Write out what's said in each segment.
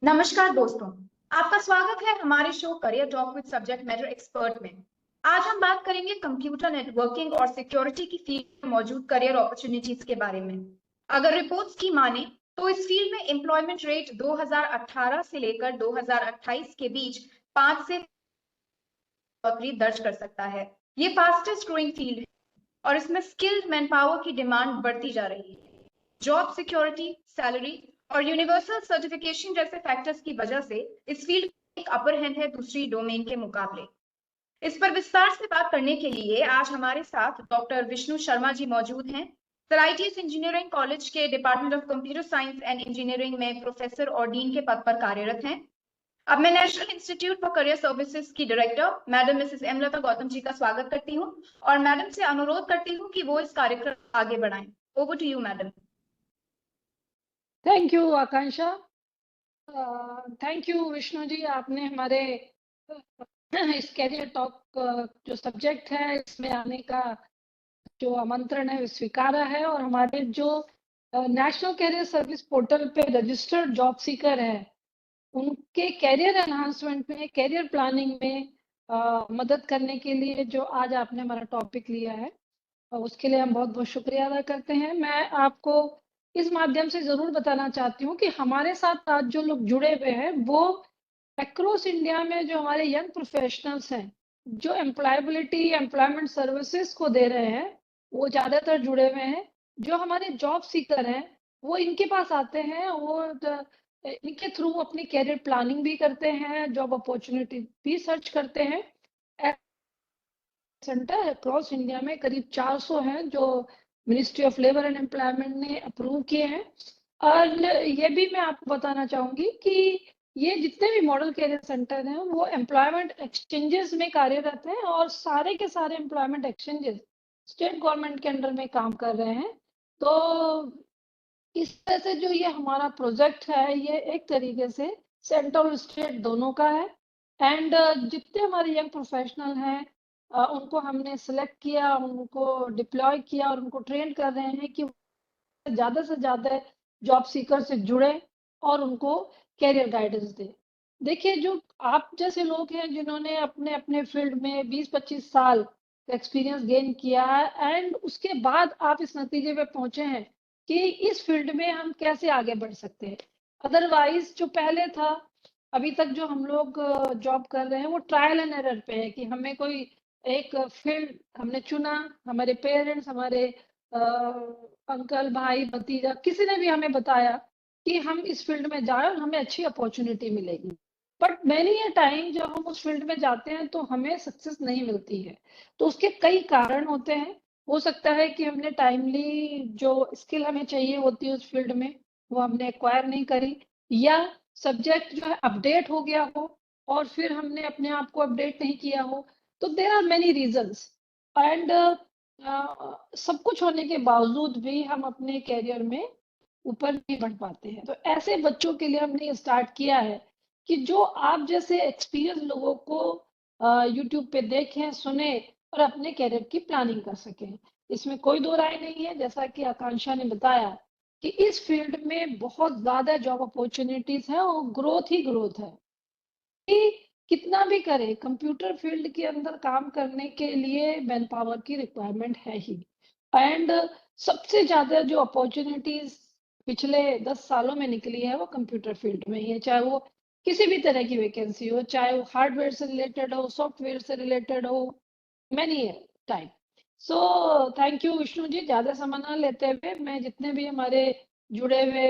नमस्कार दोस्तों, आपका स्वागत है हमारे show career talk with subject matter expert में। आज हम बात करेंगे कंप्यूटर नेटवर्किंग और सिक्योरिटी की फील्ड में मौजूद करियर अपॉर्चुनिटीज के बारे में। अगर रिपोर्ट्स की माने तो इस फील्ड में एम्प्लॉयमेंट रेट 2018 से लेकर 2028 के बीच 5 से बढ़ोतरी दर्ज कर सकता है। ये फास्टेस्ट ग्रोइंग फील्ड है और इसमें स्किल्ड मैन पावर की डिमांड बढ़ती जा रही है। जॉब सिक्योरिटी, सैलरी और यूनिवर्सल सर्टिफिकेशन जैसे फैक्टर्स की वजह से इस फील्ड एक अपर हैंड है दूसरी डोमेन के मुकाबले। इस पर विस्तार से बात करने के लिए आज हमारे साथ डॉक्टर विष्णु शर्मा जी मौजूद हैं। सर आईटीएस इंजीनियरिंग कॉलेज के department of computer science and engineering में प्रोफेसर और डीन के पद पर कार्यरत हैं। अब मैं national institute for career services की director madam Mrs एमलता Gautam ji का स्वागत करती हूँ और मैडम से अनुरोध करती हूँ कि वो इस कार्यक्रम को आगे बढ़ाएं। Over to you madam. Thank you Akanksha. Thank you Vishnu ji, आपने हमारे इस कैरियर टॉक जो सब्जेक्ट है इसमें आने का जो आमंत्रण है स्वीकारा है और हमारे जो नेशनल कैरियर सर्विस पोर्टल पे रजिस्टर्ड जॉब सीकर है उनके कैरियर एनहांसमेंट में, कैरियर प्लानिंग में मदद करने के लिए जो आज आपने हमारा टॉपिक लिया है उसके लिए हम बहुत बहुत शुक्रिया अदा करते हैं। मैं आपको इस माध्यम से जरूर बताना चाहती हूँ कि हमारे साथ आज जो लोग जुड़े हुए हैं वो अक्रॉस इंडिया में जो हमारे यंग प्रोफेशनल्स हैं जो एम्प्लॉयबिलिटी एम्प्लॉयमेंट सर्विसेज को दे रहे हैं वो ज्यादातर जुड़े हुए हैं। जो हमारे जॉब सीकर हैं वो इनके पास आते हैं, वो इनके थ्रू अपनी कैरियर प्लानिंग भी करते हैं, जॉब अपॉर्चुनिटी भी सर्च करते हैं। सेंटर अक्रॉस इंडिया में करीब 400 हैं जो ministry of labour and employment ने अप्रूव किए हैं। और ये भी मैं आपको बताना चाहूंगी कि ये जितने भी मॉडल कैरियर सेंटर हैं वो एम्प्लॉयमेंट एक्सचेंजेस में कार्यरत हैं और सारे के सारे एम्प्लॉयमेंट एक्सचेंजेस स्टेट गवर्नमेंट के अंडर में काम कर रहे हैं। तो इस तरह से जो ये हमारा प्रोजेक्ट है ये एक तरीके से सेंट्रल और स्टेट दोनों का है। एंड जितने हमारे यंग प्रोफेशनल हैं उनको हमने सेलेक्ट किया, उनको डिप्लॉय किया और उनको ट्रेन कर रहे हैं कि ज्यादा से ज्यादा जॉब सीकर से जुड़े और उनको कैरियर गाइडेंस दे। देखिए, जो आप जैसे लोग हैं जिन्होंने अपने अपने फील्ड में 20-25 साल का एक्सपीरियंस गेन किया है एंड उसके बाद आप इस नतीजे पे पहुंचे हैं कि इस फील्ड में हम कैसे आगे बढ़ सकते हैं। अदरवाइज जो पहले था, अभी तक जो हम लोग जॉब कर रहे हैं वो ट्रायल एंड एरर पे है कि हमें कोई एक फील्ड हमने चुना, हमारे पेरेंट्स, हमारे अंकल, भाई, भतीजा किसी ने भी हमें बताया कि हम इस फील्ड में जाए और हमें अच्छी अपॉर्चुनिटी मिलेगी। बट मैनी ए टाइम जब हम उस फील्ड में जाते हैं तो हमें सक्सेस नहीं मिलती है। तो उसके कई कारण होते हैं। हो सकता है कि हमने टाइमली जो स्किल हमें चाहिए होती है उस फील्ड में वो हमने एक्वायर नहीं करी, या सब्जेक्ट जो है अपडेट हो गया हो और फिर हमने अपने आप को अपडेट नहीं किया हो। तो there are many reasons and सब कुछ होने के बावजूद भी हम अपने करियर में ऊपर नहीं बढ़ पाते हैं। तो ऐसे बच्चों के लिए हमने स्टार्ट किया है कि जो आप जैसे एक्सपीरियंस लोगों को यूट्यूब पे देखें, सुने और अपने करियर की प्लानिंग कर सकें। इसमें कोई दो राय नहीं है, जैसा कि आकांक्षा ने बताया कि इस फील्ड में बहुत ज्यादा जॉब अपॉर्चुनिटीज है और ग्रोथ ही ग्रोथ है। कि कितना भी करे, कंप्यूटर फील्ड के अंदर काम करने के लिए मैन पावर की रिक्वायरमेंट है ही। एंड सबसे ज्यादा जो अपॉर्चुनिटीज पिछले 10 सालों में निकली है वो कंप्यूटर फील्ड में ही है, चाहे वो किसी भी तरह की वैकेंसी हो, चाहे वो हार्डवेयर से रिलेटेड हो, सॉफ्टवेयर से रिलेटेड हो, many type. So thank you Vishnu ji, ज्यादा समय ना लेते हुए मैं जितने भी हमारे जुड़े हुए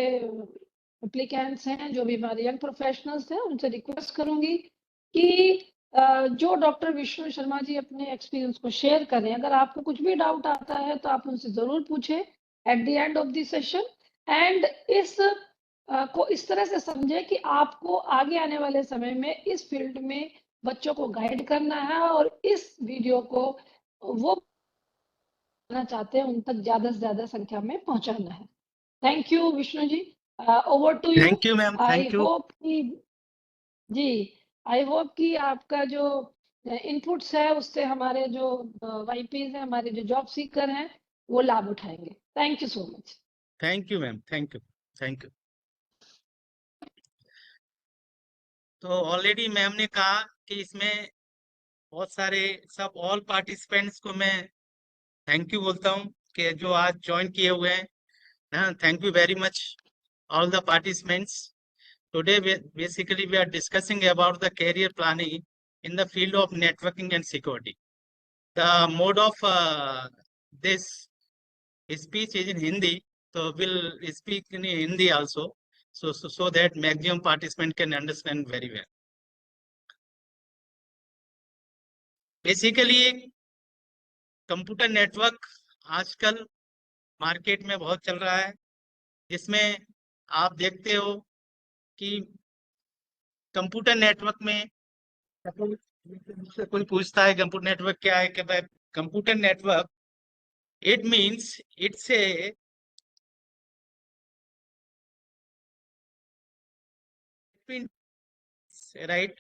एप्लीकेंट्स हैं, जो भी हमारे यंग प्रोफेशनल्स हैं, उनसे रिक्वेस्ट करूंगी कि जो डॉक्टर विष्णु शर्मा जी अपने एक्सपीरियंस को शेयर करें। अगर आपको कुछ भी डाउट आता है तो आप उनसे जरूर पूछें at the end of the session. And इस को इस तरह से समझे कि आपको आगे आने वाले समय में इस फील्ड में बच्चों को गाइड करना है और इस वीडियो को वो करना चाहते हैं उन तक ज्यादा से ज्यादा संख्या में पहुंचाना है। Thank you Vishnu ji, over to you. Thank you ma'am, I thank you. Hope कि जी, आई होप कि आपका जो इनपुट्स है उससे हमारे जो वाईपीज हैं, हमारे जो जॉब सीकर हैं, वो लाभ उठाएंगे। Thank you so much. Thank you ma'am, thank you, thank you. तो ऑलरेडी मैम ने कहा कि इसमें बहुत सारे सब ऑल पार्टिसिपेंट्स को मैं थैंक यू बोलता हूँ कि जो आज ज्वाइन किए हुए हैं ना, thank you very much all the participants. Today, basically, we are discussing about the career planning in the field of networking and security. The mode of this speech is in Hindi, so we'll speak in Hindi also, so that maximum participant can understand very well. Basically, computer network आजकल market में बहुत चल रहा है, जिसमें आप देखते हो कि कंप्यूटर नेटवर्क में कोई पूछता है कंप्यूटर नेटवर्क क्या है, कि भाई computer network it means it's a right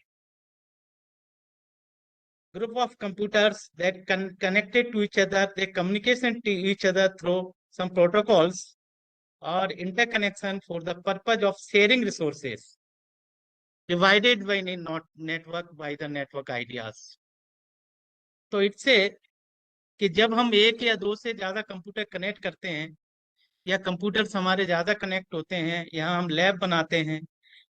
group of computers that connected to each other, they communication to each other through some protocols or interconnection for the purpose of sharing resources divided by not network by the network ideas. तो इससे कि जब हम एक या दो से ज्यादा कंप्यूटर कनेक्ट करते हैं या कंप्यूटर्स हमारे ज्यादा कनेक्ट होते हैं, यहाँ हम लैब बनाते हैं,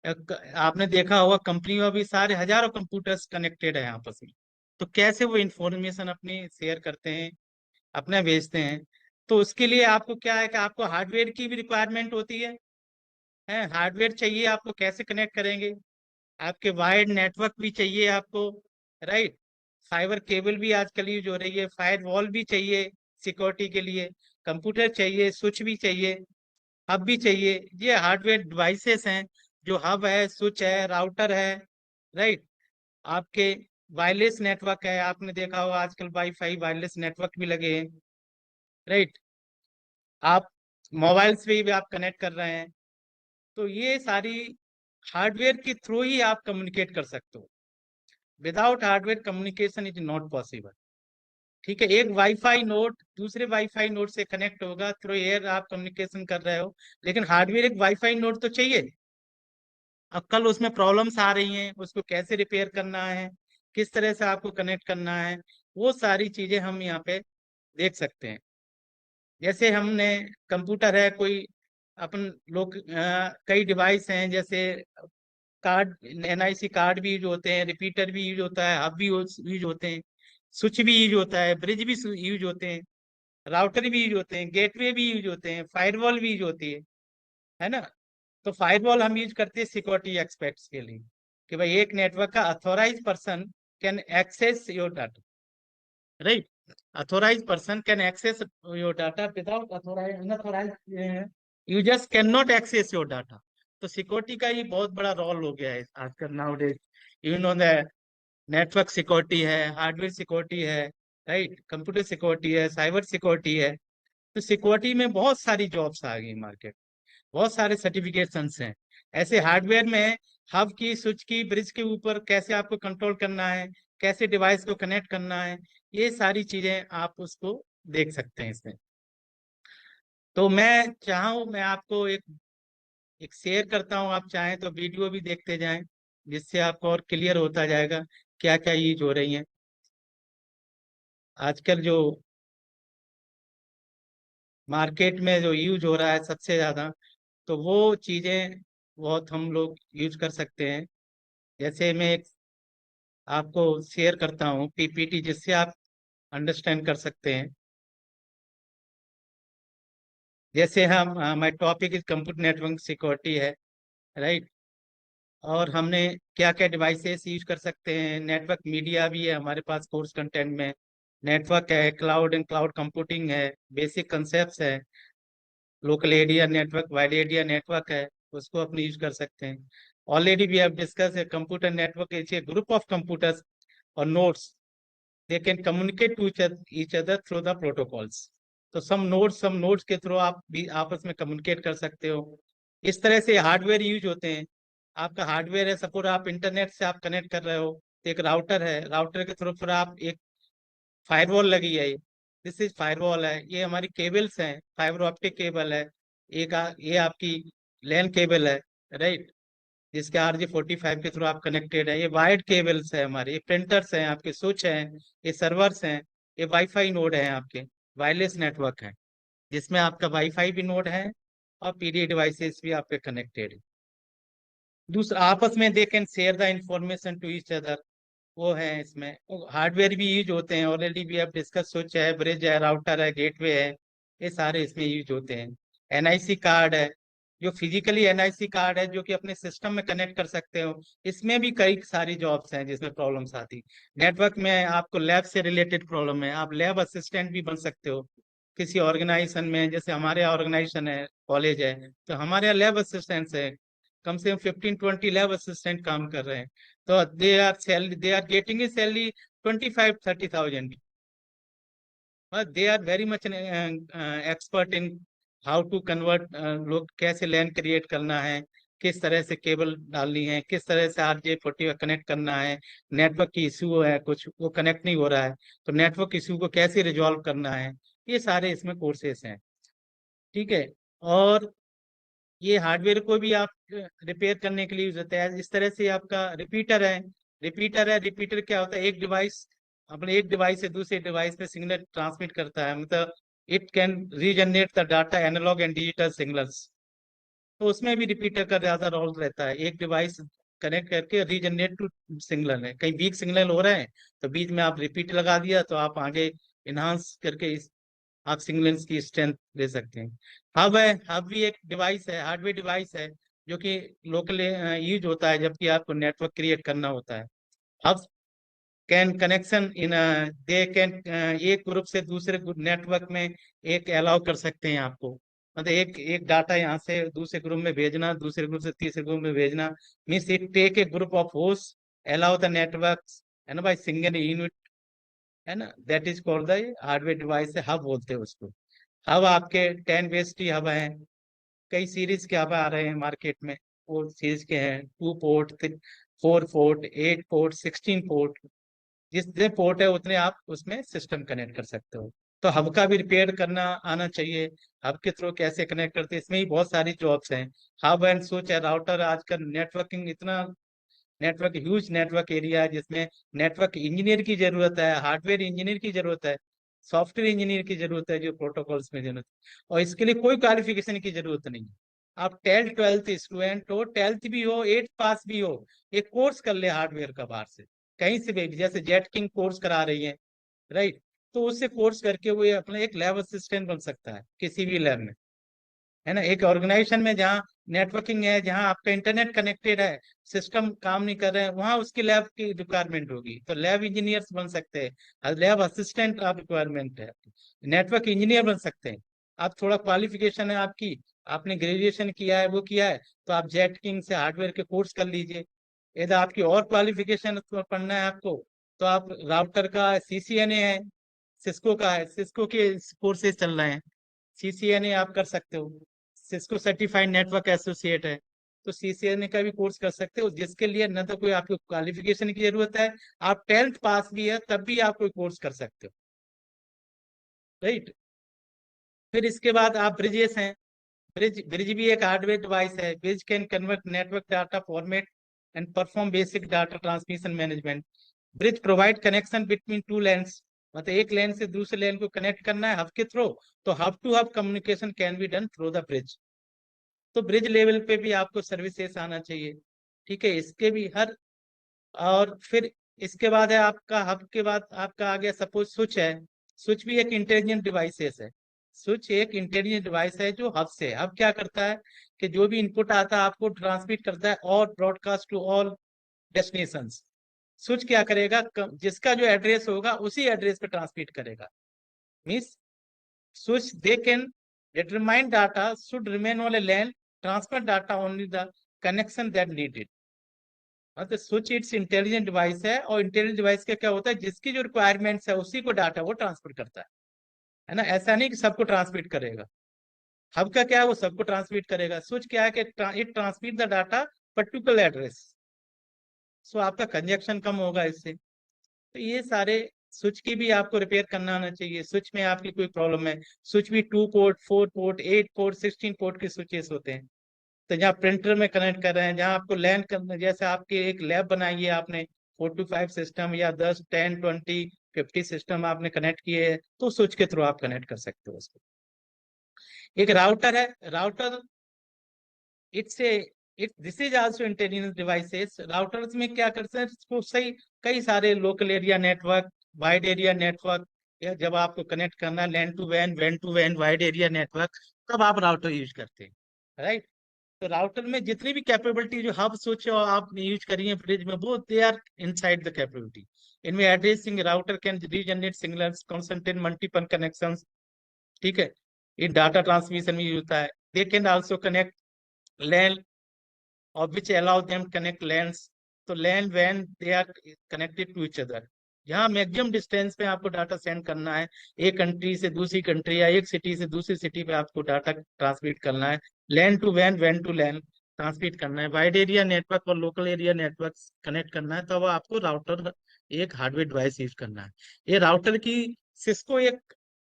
आपने देखा होगा कंपनी में भी सारे हजारों कंप्यूटर्स कनेक्टेड है आपस में, तो कैसे वो इंफॉर्मेशन अपनी शेयर करते हैं, अपने भेजते हैं। तो उसके लिए आपको क्या है कि आपको हार्डवेयर की भी रिक्वायरमेंट होती है, हार्डवेयर चाहिए आपको, कैसे कनेक्ट करेंगे, आपके वायर्ड नेटवर्क भी चाहिए आपको, राइट, फाइबर केबल भी आजकल यूज हो रही है, फायर वॉल भी चाहिए सिक्योरिटी के लिए, कंप्यूटर चाहिए, स्विच भी चाहिए, हब भी चाहिए। ये हार्डवेयर डिवाइसेस हैं, जो हब है, स्विच है, राउटर है, राइट। आपके वायरलेस नेटवर्क है, आपने देखा होगा आजकल वाईफाई वायरलेस नेटवर्क भी लगे हैं, राइट। आप मोबाइल से भी आप कनेक्ट कर रहे हैं, तो ये सारी हार्डवेयर के थ्रू ही आप कम्युनिकेट कर सकते हो। Without hardware communication is not possible. ठीक है, एक वाईफाई नोड दूसरे वाईफाई नोड से कनेक्ट होगा, थ्रू एयर आप कम्युनिकेशन कर रहे हो, लेकिन हार्डवेयर एक वाईफाई नोड तो चाहिए। अब कल उसमें प्रॉब्लम्स आ रही हैं, उसको कैसे रिपेयर करना है, किस तरह से आपको कनेक्ट करना है, वो सारी चीजें हम यहाँ पे देख सकते हैं। जैसे हमने कंप्यूटर है कोई, अपन लोग कई डिवाइस हैं, जैसे कार्ड, एनआईसी कार्ड भी यूज होते हैं, रिपीटर भी यूज होता है, हब भी यूज होते हैं, स्विच भी यूज होता है, ब्रिज भी यूज होते हैं, राउटर भी यूज होते हैं, गेटवे भी यूज होते हैं, फायरवॉल भी यूज होती है ना। तो फायरवॉल हम यूज करते हैं सिक्योरिटी एक्सपेक्ट्स के लिए, कि भाई एक नेटवर्क का authorise person can access your data, right. Authorise person can access your data, without authorise unauthorise users can not access your data. तो सिक्योरिटी का ये बहुत बड़ा रोल हो गया है आजकल now days. You know the network security है, हार्डवेयर सिक्योरिटी है, राइट, कंप्यूटर सिक्योरिटी है, साइबर सिक्योरिटी है। तो सिक्योरिटी में बहुत सारी जॉब्स आ गई मार्केट, बहुत सारे सर्टिफिकेशंस हैं। ऐसे हार्डवेयर में हब की, स्विच की, ब्रिज के ऊपर कैसे आपको कंट्रोल करना है, कैसे डिवाइस को कनेक्ट करना है, ये सारी चीजें आप उसको देख सकते हैं इसमें। तो मैं आपको एक शेयर करता हूँ, आप चाहें तो वीडियो भी देखते जाएं, जिससे आपको और क्लियर होता जाएगा क्या क्या यूज हो रही है आजकल। जो मार्केट में जो यूज हो रहा है सबसे ज्यादा, तो वो चीजें बहुत हम लोग यूज कर सकते हैं। जैसे मैं एक आपको शेयर करता हूँ पीपीटी, जिससे आप अंडरस्टैंड कर सकते हैं। जैसे हम हमारे topic is computer network security है, राइट। और हमने क्या क्या डिवाइसेस यूज कर सकते हैं, नेटवर्क मीडिया भी है हमारे पास कोर्स कंटेंट में, नेटवर्क है, क्लाउड एंड क्लाउड कंप्यूटिंग है, बेसिक कंसेप्ट है, local area network, wide area network है, उसको अपने यूज कर सकते हैं। ऑलरेडी वी हैव डिस्कस है computer network is a group of computers और nodes, they can communicate to each other through the protocols. तो some nodes के थ्रू आप भी आपस में कम्युनिकेट कर सकते हो। इस तरह से हार्डवेयर यूज होते हैं। आपका हार्डवेयर है, सपोज आप इंटरनेट से आप कनेक्ट कर रहे हो, तो एक राउटर है, राउटर के थ्रू फिर आप एक फायरवॉल लगी है, दिस इज फायरवॉल है, ये हमारी केबल्स हैं, फाइबर ऑप्टिक केबल है, ये आपकी लैन केबल है, राइट। जिसके RJ45 के थ्रू आप कनेक्टेड है। ये वायर्ड केबल्स है हमारे, ये प्रिंटर्स हैं, आपके स्विच हैं, ये सर्वर्स हैं, ये वाईफाई नोड है, आपके वायरलेस नेटवर्क है जिसमें आपका वाईफाई भी नोड है और पीडी डिवाइसेस भी आपके कनेक्टेड है। दूसरा, आपस में they can share the information to each other, वो है इसमें। हार्डवेयर भी यूज होते हैं, ऑलरेडी भी आप डिस्कस, स्विच है, ब्रिज है, राउटर है, गेटवे है, ये सारे इसमें यूज होते हैं। एनआईसी कार्ड है, जो फिजिकली एनआईसी कार्ड है, जो कि अपने सिस्टम में कनेक्ट कर सकते हो। इसमें भी कई सारी जॉब्स हैं जिसमें प्रॉब्लम्स आती। नेटवर्क में आपको लैब से रिलेटेड प्रॉब्लम है, आप लैब असिस्टेंट भी बन सकते हो किसी ऑर्गेनाइजेशन में। जैसे हमारे ऑर्गेनाइजेशन है, कॉलेज है, तो हमारे यहाँ लैब असिस्टेंट्स है, कम से कम 15-20 लैब असिस्टेंट काम कर रहे हैं। तो they are getting a salary 25-30,000, but they are very much expert in how to convert, लोग कैसे लैन क्रिएट करना है, किस तरह से केबल डालनी है, किस तरह से RJ40 कनेक्ट करना है। नेटवर्क की इशू है, कुछ वो कनेक्ट नहीं हो रहा है, तो नेटवर्क इशू को कैसे रिजॉल्व करना है, ये सारे इसमें कोर्सेस हैं। ठीक है, और ये हार्डवेयर को भी आप रिपेयर करने के लिए यूज होता है। इस तरह से आपका रिपीटर है, रिपीटर क्या होता है, एक डिवाइस अपने एक डिवाइस से दूसरे डिवाइस पे सिग्नल ट्रांसमिट करता है, मतलब it can regenerate the data, analog and digital signals. तो उसमें भी रिपीटर का ज्यादा रोल रहता है, एक डिवाइस कनेक्ट करके रीजनरेट टू सिग्नल है, कहीं वीक सिग्नल हो रहे हैं तो बीच में आप रिपीट लगा दिया, तो आप आगे इनहांस करके आप सिग्नल्स की स्ट्रेंथ दे सकते हैं। हब है, हब भी एक डिवाइस है, हार्डवेयर डिवाइस है, जो कि लोकल यूज होता है जबकि आपको नेटवर्क क्रिएट करना होता है। Hub can connection in, they can, एक ग्रुप से दूसरे नेटवर्क में एक अलाउ कर सकते हैं आपको, मतलब एक एक डाटा यहाँ से दूसरे ग्रुप में भेजना, दूसरे ग्रुप से तीसरे ग्रुप में भेजना, means it take a group of host, allow the network, है ना भाई, सिंगल यूनिट, है ना, that is called the hardware device, hub बोलते हैं उसको। हब आपके 10 बेस टी हब हैं, कई सीरीज के हब आ रहे हैं मार्केट में, वो सीरीज के हैं, 2 पोर्ट, 4 पोर्ट, 8 पोर्ट, 16 पोर्ट, जितने पोर्ट है उतने आप उसमें सिस्टम कनेक्ट कर सकते हो। तो हब का भी रिपेयर करना आना चाहिए, हब के थ्रू कैसे कनेक्ट करते हैं, इसमें ही बहुत सारी जॉब्स हैं। हब एंड स्विच है, राउटर, आजकल नेटवर्किंग इतना, नेटवर्क ह्यूज नेटवर्क एरिया है जिसमें नेटवर्क इंजीनियर की जरूरत है, हार्डवेयर इंजीनियर की जरूरत है, सॉफ्टवेयर इंजीनियर की जरूरत है, जो प्रोटोकॉल्स में जरूरत है, और इसके लिए कोई क्वालिफिकेशन की जरूरत नहीं है। आप 10th-12th स्टूडेंट हो, 10th भी हो, 8th पास भी हो, एक कोर्स कर ले हार्डवेयर का बाहर से, कहीं से भी, जैसे जेट किंग कोर्स करा रही है, राइट, तो उससे कोर्स करके वो ये अपना एक लैब असिस्टेंट बन सकता है किसी भी लैब में, है ना। एक ऑर्गेनाइजेशन में जहाँ नेटवर्किंग है, जहाँ आपका इंटरनेट कनेक्टेड है, सिस्टम काम नहीं कर रहे हैं, वहां उसकी लैब की रिक्वायरमेंट होगी, तो लैब इंजीनियर्स बन सकते हैं, लैब असिस्टेंट आप रिक्वायरमेंट है, नेटवर्क इंजीनियर बन सकते हैं। आप थोड़ा क्वालिफिकेशन है आपकी, आपने ग्रेजुएशन किया है, वो किया है, तो आप जेट किंग से हार्डवेयर के कोर्स कर लीजिए। यदि आपकी और क्वालिफिकेशन पढ़ना है आपको, तो आप राउटर का CCNA है, सिस्को का है, सिस्को के कोर्सेज चल रहे हैं, CCNA आप कर सकते हो, सिस्को सर्टिफाइड नेटवर्क एसोसिएट है, तो CCNA का भी कोर्स कर सकते हो, जिसके लिए न तो कोई आपको क्वालिफिकेशन की जरूरत है, आप 10th पास भी है तब भी आप कोई कोर्स कर सकते हो, राइट। फिर इसके बाद आप ब्रिजेस हैं, ब्रिज ब्रिज भी एक हार्डवेयर डिवाइस है। Bridge can convert network data format and perform basic data transmission management. Bridge provide connection between two lens, मतलब एक लेन से दूसरे लेन को कनेक्ट करना है हब के थ्रू, तो hub to hub communication can be done through the bridge. तो ब्रिज लेवल पे भी आपको सर्विसेज आना चाहिए, ठीक है, इसके भी हर। और फिर इसके बाद है आपका, हब के बाद आपका आ गया सपोज स्विच है। स्विच भी एक इंटेलिजेंट डिवाइसेस है, स्विच एक इंटेलिजेंट डिवाइस है जो हब से, हब क्या करता है कि जो भी इनपुट आता है आपको ट्रांसमिट करता है और broadcast to all destinations. Switch क्या करेगा, जिसका जो एड्रेस होगा उसी एड्रेस पे ट्रांसमिट करेगा, means switch they can determine data should remain on a LAN, transfer data only the connection that needed। मतलब स्विच इट्स इंटेलिजेंट डिवाइस है, और इंटेलिजेंट डिवाइस का क्या होता है, जिसकी जो रिक्वायरमेंट्स है उसी को डाटा वो ट्रांसफर करता है ना, ऐसा नहीं कि सबको ट्रांसमिट करेगा। हब का क्या है, वो सबको ट्रांसमिट करेगा। स्विच क्या है कि it transmit the data particular address, so आपका कंजक्शन कम होगा इससे। तो ये सारे स्विच की भी आपको रिपेयर करना आना चाहिए। स्विच में आपकी कोई प्रॉब्लम है, स्विच भी 2 पोर्ट, 4 पोर्ट, 8 पोर्ट, 16 पोर्ट के स्विचेस होते हैं, तो जहाँ प्रिंटर में कनेक्ट कर रहे हैं, जहाँ आपको लैन करना, जैसे आपकी एक लैब बनाई है आपने, 4 to 5 सिस्टम या 10, 10, 20, 50 सिस्टम आपने कनेक्ट किए हैं, तो स्विच के थ्रू आप कनेक्ट कर सकते हो उसको। एक राउटर है, router it's a it this is also intelligence devices. Routers में क्या करते हैं, इसको सही कई सारे local area network, wide area network, या जब आपको कनेक्ट करना है लैन टू वैन वाइड एरिया नेटवर्क, तब आप राउटर यूज करते हैं, राइट। तो राउटर में जितनी भी कैपेबिलिटी जो हब स्विच आपने यूज करी है फ्रिज में, वो they are inside the capability. इनमें addressing router can regenerate signals concentrate multiple connections, ठीक है। ये डाटा ट्रांसमिशन में यूज होता है। They can also connect LAN और which allow them connect LANs. तो लैन वैन they are connected to each other. यहाँ मैक्सिमम डिस्टेंस पे आपको डाटा सेंड करना है, एक कंट्री से दूसरी कंट्री या एक सिटी से दूसरी सिटी पे आपको डाटा ट्रांसमिट करना है, LAN to van, van to LAN transmit करना है, वाइड एरिया नेटवर्क और लोकल एरिया नेटवर्क कनेक्ट करना है, तो वो आपको राउटर एक हार्डवेयर डिवाइस यूज करना है। ये राउटर की सिस्को एक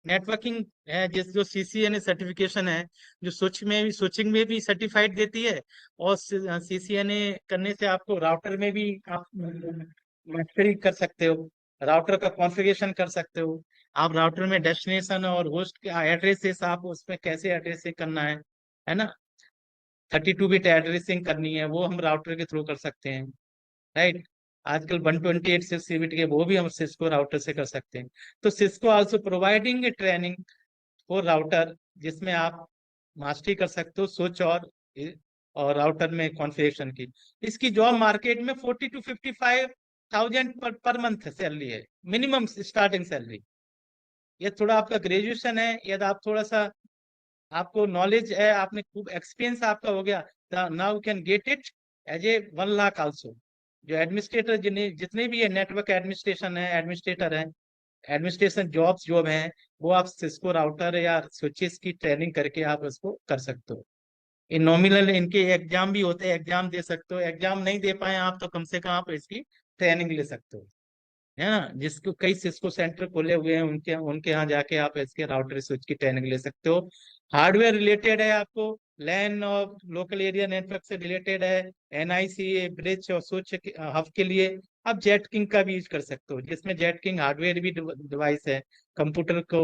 नेटवर्किंग है, जिस जो CCNA सर्टिफिकेशन है, जो स्विचिंग में भी सर्टिफाइड देती है, और CCNA करने से आपको राउटर में भी आप मास्टरी कर सकते हो, राउटर का कॉन्फ़िगरेशन कर सकते हो। आप राउटर में डेस्टिनेशन और होस्ट का एड्रेसेस आप उसमें कैसे एड्रेसिंग करना है ना, 32 बिट एड्रेसिंग करनी है, वो हम राउटर के थ्रू कर सकते हैं, राइट। आजकल 128 के वो भी हम सिस्को राउटर से कर सकते हैं। तो Cisco also providing training for router, जिसमें आप मास्टरी कर सकते हो स्विच और राउटर में कॉन्फ़िगरेशन की। इसकी जॉब मार्केट में 40 to 55,000 पर मंथ सैलरी है, मिनिमम स्टार्टिंग सैलरी। ये थोड़ा आपका ग्रेजुएशन है, यदि आप थोड़ा सा आपको नॉलेज है, आपने खूब एक्सपीरियंस आपका हो गया, now can get it as a 1 lakh also. जो एडमिनिस्ट्रेटर जितने भी है, नेटवर्क एडमिनिस्ट्रेशन है, एडमिनिस्ट्रेटर है, एडमिनिस्ट्रेशन जॉब हैं, वो आप सिस्को राउटर या स्विचेस की ट्रेनिंग करके आप इसको कर सकते हो। इन नॉमिनल इनके एग्जाम भी होते हैं, एग्जाम दे सकते हो। एग्जाम नहीं दे पाए आप, तो कम से कम आप इसकी ट्रेनिंग ले सकते हो, है ना। जिसको कई सिस्को सेंटर खोले हुए हैं, उनके उनके यहाँ जाके आप इसके राउटर स्विच की ट्रेनिंग ले सकते हो। हार्डवेयर रिलेटेड है, आपको लैन और लोकल एरिया नेटवर्क से रिलेटेड है, NIC ब्रिज और स्विच हब के लिए आप जेट किंग का भी यूज कर सकते हो, जिसमें जेट किंग हार्डवेयर भी डिवाइस है। कंप्यूटर को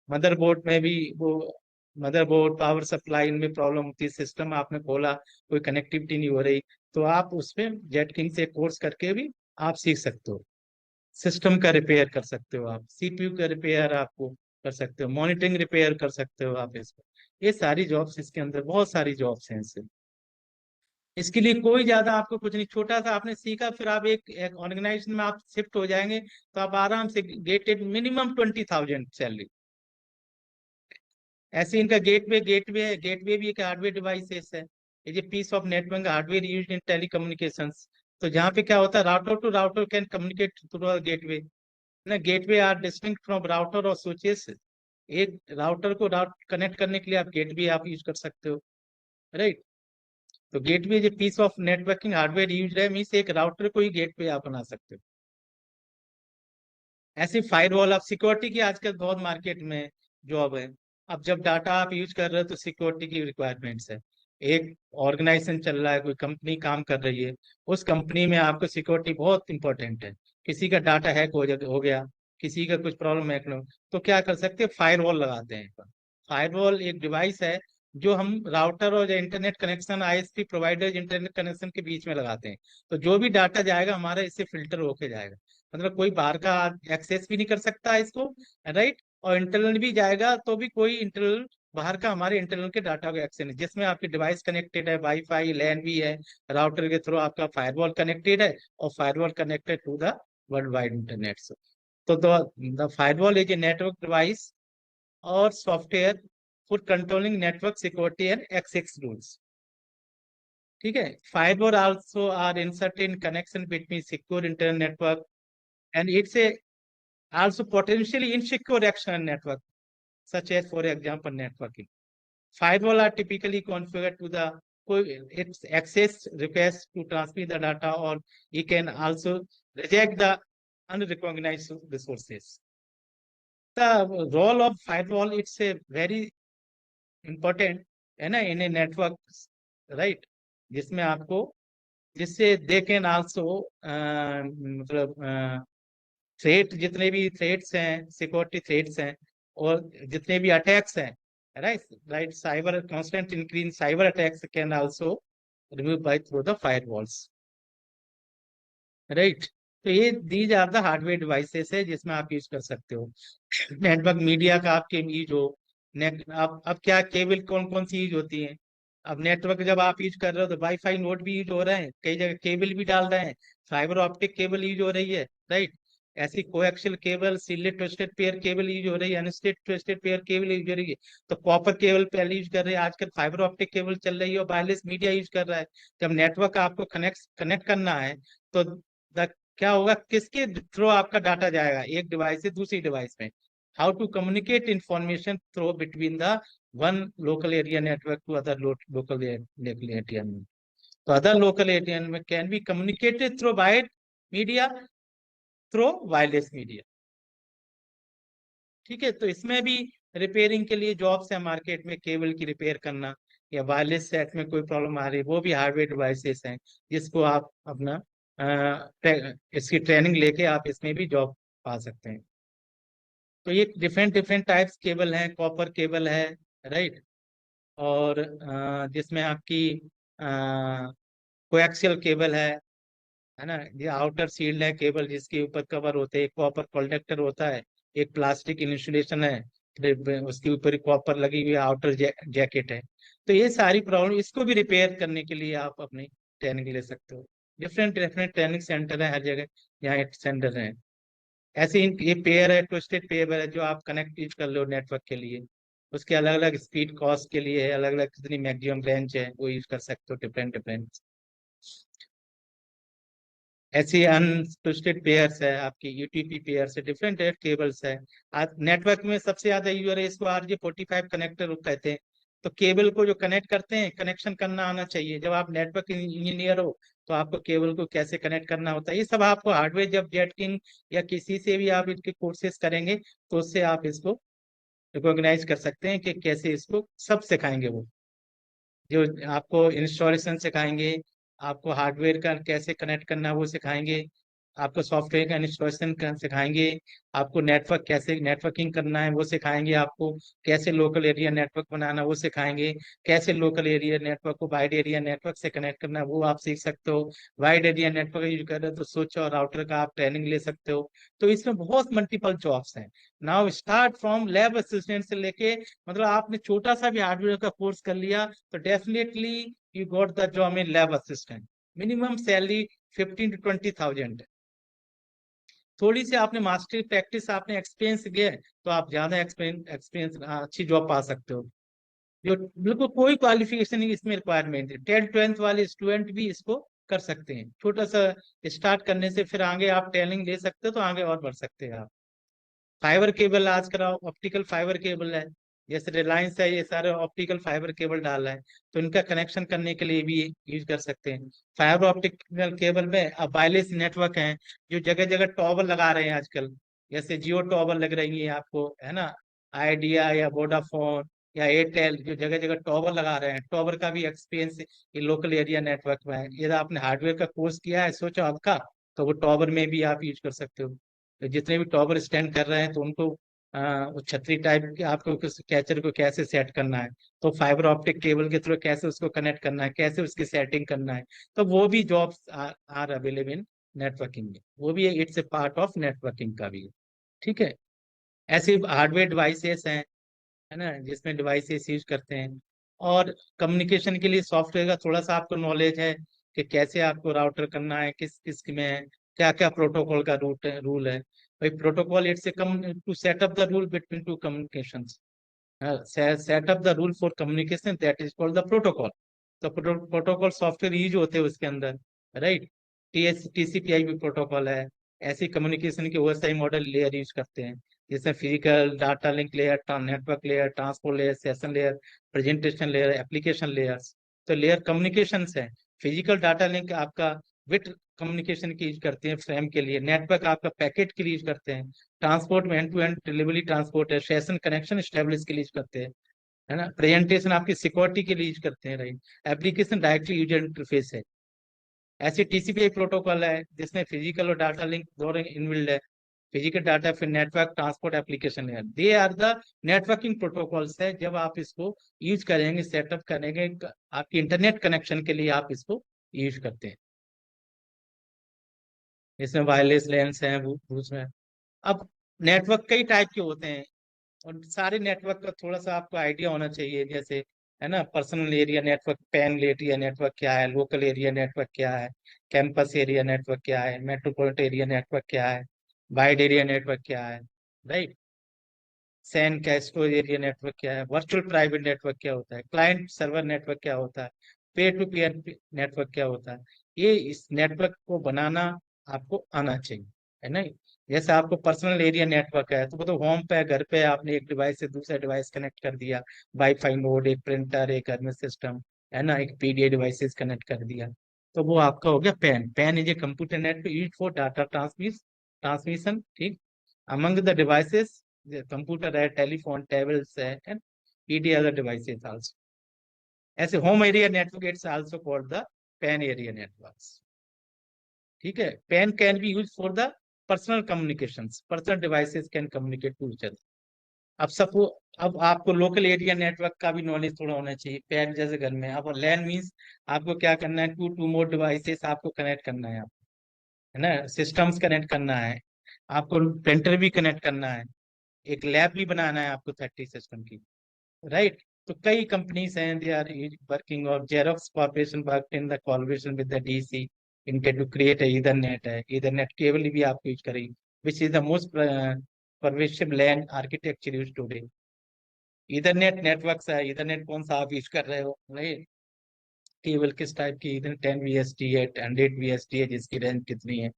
मदरबोर्ड में भी वो मदरबोर्ड पावर सप्लाई इनमें प्रॉब्लम होती है, सिस्टम आपने खोला कोई कनेक्टिविटी नहीं हो रही, तो आप उसमें जेट किंग से कोर्स करके भी आप सीख सकते हो। सिस्टम का रिपेयर कर सकते हो आप, CPU का रिपेयर आपको कर सकते हो, मॉनिटरिंग रिपेयर कर सकते हो आप इसको। ये सारी जॉब्स इसके अंदर, बहुत सारी जॉब्स हैं इससे। इसके लिए कोई ज्यादा आपको कुछ नहीं, छोटा सा आपने सीखा, फिर आप एक ऑर्गेनाइजेशन में आप शिफ्ट हो जाएंगे, तो आप आराम से गेटेड मिनिमम 20,000 सैलरी। ऐसे इनका गेटवे भी एक हार्डवेयर डिवाइस है। ये piece of network hardware used in telecommunications. तो जहाँ पे क्या होता है, router to router can communicate through gateway ना। Gateway are distinct from router और स्विचेस। एक राउटर को कनेक्ट करने के लिए आप गेटवे आप यूज कर सकते हो, राइट। तो गेटवे जो piece of networking hardware use है, मीन्स एक राउटर को ही गेटवे आप बना सकते हो। ऐसी फायरवॉल, आप सिक्योरिटी की आजकल बहुत मार्केट में जॉब है। अब जब डाटा आप यूज कर रहे हो, तो सिक्योरिटी की रिक्वायरमेंट्स है। एक ऑर्गेनाइजेशन चल रहा है, कोई कंपनी काम कर रही है, उस कंपनी में आपको सिक्योरिटी बहुत इंपॉर्टेंट है। किसी का डाटा हैक हो गया, किसी का कुछ प्रॉब्लम है, तो क्या कर सकते हैं, फायरवॉल लगाते हैं। फायरवॉल एक डिवाइस है जो हम राउटर और internet connection, ISP provider internet connection के बीच में लगाते हैं। तो जो भी डाटा जाएगा हमारा, इससे फिल्टर होके जाएगा, मतलब कोई बाहर का एक्सेस भी नहीं कर सकता है इसको, राइट। और इंटरनल भी जाएगा तो भी कोई इंटरनल बाहर का हमारे इंटरनल के डाटा को एक्सेस नहीं, जिसमें आपकी डिवाइस कनेक्टेड है, वाईफाई लैन भी है, राउटर के थ्रू आपका फायरवॉल कनेक्टेड है, और firewall connected to the world wide internet. तो the firewall is a network device और software for controlling network security and access rules, ठीक है। Firewall also are inserted in connection between secure internet network and it's a also potentially insecure external network, such as for example networking. Firewall are typically configured to the its access request to transmit the data, or you can also reject the unrecognized resources. The role of firewall, it's a very important in a network right, जिसमें आपको, जिससे दे can also मतलब threat, जितने भी threats हैं, security threats हैं, और जितने भी अटैक्स हैं, right right, cyber constant increase cyber attacks can also remove by through the firewalls, right. तो ये these are the hardware devices है जिसमें आप यूज कर सकते हो। नेटवर्क मीडिया का आपके यूज हो, नेट अब क्या केबल कौन कौन सी यूज होती है। अब नेटवर्क जब आप यूज कर रहे हो तो वाईफाई नोड भी यूज हो रहे हैं, कई जगह केबल भी डाल रहे हैं, फाइबर ऑप्टिक केबल यूज हो रही है, राइट। ऐसी coaxial cable, shielded twisted pair cable use हो रही है, unshielded twisted pair cable use हो रही है। तो कॉपर केबल पहले यूज कर रहे हैं, आजकल फाइबर ऑप्टिक केबल चल रही है, और वायरलेस मीडिया यूज कर रहा है। जब नेटवर्क आपको कनेक्ट करना है तो द क्या होगा, किसके थ्रू आपका डाटा जाएगा एक डिवाइस से दूसरी डिवाइस में। How to communicate information through between the one local area network to other local area. तो अदर लोकल एरिया में can be communicated through wired media, through wireless media. ठीक है, तो इसमें भी रिपेयरिंग के लिए जॉब्स है मार्केट में, केबल की रिपेयर करना, या वायरलेस सेट में कोई प्रॉब्लम आ रही है, वो भी हार्डवेयर डिवाइसेस हैं जिसको आप अपना इसकी ट्रेनिंग लेके आप इसमें भी जॉब पा सकते हैं। तो ये डिफरेंट डिफरेंट टाइप्स केबल हैं, कॉपर केबल है, राइट, और जिसमें आपकी कोएक्सियल केबल है ना, ये आउटर शील्ड है केबल जिसके ऊपर कवर होते हैं, एक कॉपर कंडक्टर होता है, एक प्लास्टिक इंसुलेशन है, फिर उसके ऊपर कॉपर लगी हुई आउटर जैकेट है। तो ये सारी प्रॉब्लम, इसको भी रिपेयर करने के लिए आप अपनी ट्रेनिंग ले सकते हो। डिफरेंट डिफरेंट ट्रेनिंग सेंटर है हर जगह, यहाँ एक सेंटर है। ऐसे ये पेयर है, ट्विस्टेड पेयर है जो आप कनेक्ट यूज कर लो नेटवर्क के लिए, उसके अलग अलग स्पीड कॉस्ट के लिए है, अलग अलग कितनी मैक्सिमम रेंज है वो यूज कर सकते हो, डिफरेंट डिफरेंट। ऐसी अनट्विस्टेड पेयर्स है आपकी, यूटीपी पेयर्स है, डिफरेंट केबल्स है। आज नेटवर्क में सबसे ज्यादा यूज हो रहा है, इसको RJ45 कनेक्टर कहते हैं। तो केबल को जो कनेक्ट करते हैं, कनेक्शन करना आना चाहिए। जब आप नेटवर्क इंजीनियर हो तो आपको केबल को कैसे कनेक्ट करना होता है, ये सब आपको हार्डवेयर, जब जेटकिंग या किसी से भी आप इनके कोर्सेज करेंगे तो उससे आप इसको रिकॉग्नाइज कर सकते हैं कि कैसे इसको सब सिखाएंगे वो, जो आपको इंस्टॉलेशन सिखाएंगे, आपको हार्डवेयर का कैसे कनेक्ट करना है वो सिखाएंगे, आपको सॉफ्टवेयर का इंस्टॉलेशन सिखाएंगे, आपको नेटवर्क कैसे नेटवर्किंग करना है वो सिखाएंगे, आपको कैसे लोकल एरिया नेटवर्क बनाना वो सिखाएंगे, कैसे लोकल एरिया नेटवर्क को वाइड एरिया नेटवर्क से कनेक्ट करना है वो आप सीख सकते हो। वाइड एरिया नेटवर्क यूज कर रहे हो तो स्विच और राउटर का आप ट्रेनिंग ले सकते हो। तो इसमें बहुत मल्टीपल जॉब्स हैं। Now start from lab assistant से लेके, मतलब आपने छोटा सा भी हार्डवेयर का कोर्स कर लिया तो definitely you got the job in lab assistant. Minimum salary 15 to 20,000 है। थोड़ी सी आपने मास्टरी प्रैक्टिस, आपने एक्सपीरियंस लिया है तो आप ज्यादा एक्सपीरियंस एक्सपीरियंस अच्छी जॉब पा सकते हो। जो बिल्कुल कोई क्वालिफिकेशन नहीं इसमें रिक्वायरमेंट है, 10th-12th वाले स्टूडेंट भी इसको कर सकते हैं। छोटा सा स्टार्ट करने से फिर आगे आप ट्रेनिंग ले सकते हो तो आगे और बढ़ सकते हैं आप। फाइबर केबल आजकल ऑप्टिकल फाइबर केबल है, जैसे रिलायंस है, ये सारे ऑप्टिकल फाइबर केबल डाल रहा है, तो इनका कनेक्शन करने के लिए भी यूज कर सकते हैं। फाइबर ऑप्टिकल केबल में अब वायरलेस नेटवर्क है, जो जगह जगह टॉवर लगा रहे हैं आजकल, जैसे जियो टॉवर लग रही है आपको, है ना, आइडिया या वोडाफोन या एयरटेल, जो जगह जगह टॉवर लगा रहे हैं, टॉवर का भी एक्सपीरियंस ये लोकल एरिया नेटवर्क में है। यदि आपने हार्डवेयर का कोर्स किया है सोचो आपका, तो वो टॉवर में भी आप यूज कर सकते हो। तो जितने भी टॉवर स्टैंड कर रहे हैं तो उनको वो छतरी टाइप के आपको कैचर को कैसे सेट करना है, तो फाइबर ऑप्टिक केबल के थ्रू कैसे उसको कनेक्ट करना है, कैसे उसकी सेटिंग करना है, तो वो भी jobs are available in networking में, वो भी it's a part of networking का भी है। ठीक है, ऐसे हार्डवेयर डिवाइसेस हैं, है ना, जिसमें डिवाइसेस यूज करते हैं। और कम्युनिकेशन के लिए सॉफ्टवेयर का थोड़ा सा आपको नॉलेज है कि कैसे आपको राउटर करना है, किस किस में है, क्या क्या प्रोटोकॉल का रूल है। भाई protocol it's a come to set up the rule between two communications, set up the rule for communication, that is called the protocol. तो प्रोटोकॉल सॉफ्टवेयर यूज होते हैं उसके अंदर, राइट। TCP/IP प्रोटोकॉल है। ऐसी कम्युनिकेशन के बहुत सारे मॉडल लेयर यूज करते हैं, जैसे physical data link layer, network layer, transport layer, session layer, presentation layer, application layers. तो लेयर कम्युनिकेशन है। फिजिकल डाटा लिंक आपका बिट कम्युनिकेशन की यूज करते हैं फ्रेम के लिए, नेटवर्क आपका पैकेट के लिए यूज करते हैं, ट्रांसपोर्ट में end to end delivery transport है, सेशन कनेक्शन स्टेब्लिश के लिए यूज करते हैं। है ना। प्रेजेंटेशन आपकी सिक्योरिटी के लिए यूज करते हैं, right. Application directly user interface है। ऐसे टीसीपी प्रोटोकॉल है जिसमें फिजिकल और डाटा लिंक दोनों इनबिल्ड है। फिजिकल डाटा फिर नेटवर्क ट्रांसपोर्ट एप्लीकेशन है, they are the networking protocols है। जब आप इसको यूज करेंगे, सेटअप करेंगे, आपकी इंटरनेट कनेक्शन के लिए आप इसको यूज करते हैं। इसमें वायरलेस लेंस है, उसमें अब नेटवर्क कई टाइप के होते हैं और सारे नेटवर्क का थोड़ा सा आपको आइडिया होना चाहिए। जैसे है ना, personal area network, pan area network क्या है, लोकल एरिया नेटवर्क क्या है, कैंपस एरिया नेटवर्क क्या है, मेट्रोपॉलिटन एरिया नेटवर्क क्या है, वाइड एरिया नेटवर्क क्या है, राइट। सैन क्या, स्टोरेज एरिया नेटवर्क क्या है, वर्चुअल प्राइवेट नेटवर्क क्या होता है, क्लाइंट सर्वर नेटवर्क क्या होता है, पेयर टू पेयर नेटवर्क क्या होता है। ये इस नेटवर्क को बनाना आपको आना चाहिए, है ना। जैसे आपको पर्सनल एरिया नेटवर्क है तो वो तो होम पे है, घर पे आपने एक डिवाइस से दूसरा डिवाइस कनेक्ट कर दिया, वाईफाई नोड, एक प्रिंटर, एक घर में सिस्टम, है ना, एक पीडीए डिवाइसेस कनेक्ट कर दिया, तो वो आपका हो गया pan. Pan is a computer network use for data transmission, ठीक, among the devices, the computer है, telephone, tablets है, and PD other devices also. ऐसे home area network it's also called the PAN area networks. ठीक है। PAN can be used for the personal communications. Personal devices can communicate to each other. अब आपको local area network का भी knowledge थोड़ा होना चाहिए। पैन जैसे घर में, अब लैन मीन्स आपको क्या करना है, टू मोर डिवाइसेस आपको कनेक्ट करना है, आपको, है ना, सिस्टम्स कनेक्ट करना है, आपको प्रिंटर भी कनेक्ट करना है, एक लैब भी बनाना है आपको 30 सिस्टम की, राइट। तो कई कंपनीज हैं, दे आर वर्किंग, और Xerox corporation worked in the collaboration with the DC इनके टू क्रिएट ईथरनेट है, ईथरनेट केबल भी आपको यूज करेगी, which is the most pervasive LAN architecture use today. Ethernet network है, ईथरनेट कौन सा आप यूज कर रहे हो, राइट। केबल किस टाइप की, इधर 10 VST है, 100 VST है, जिसकी रेंज कितनी है।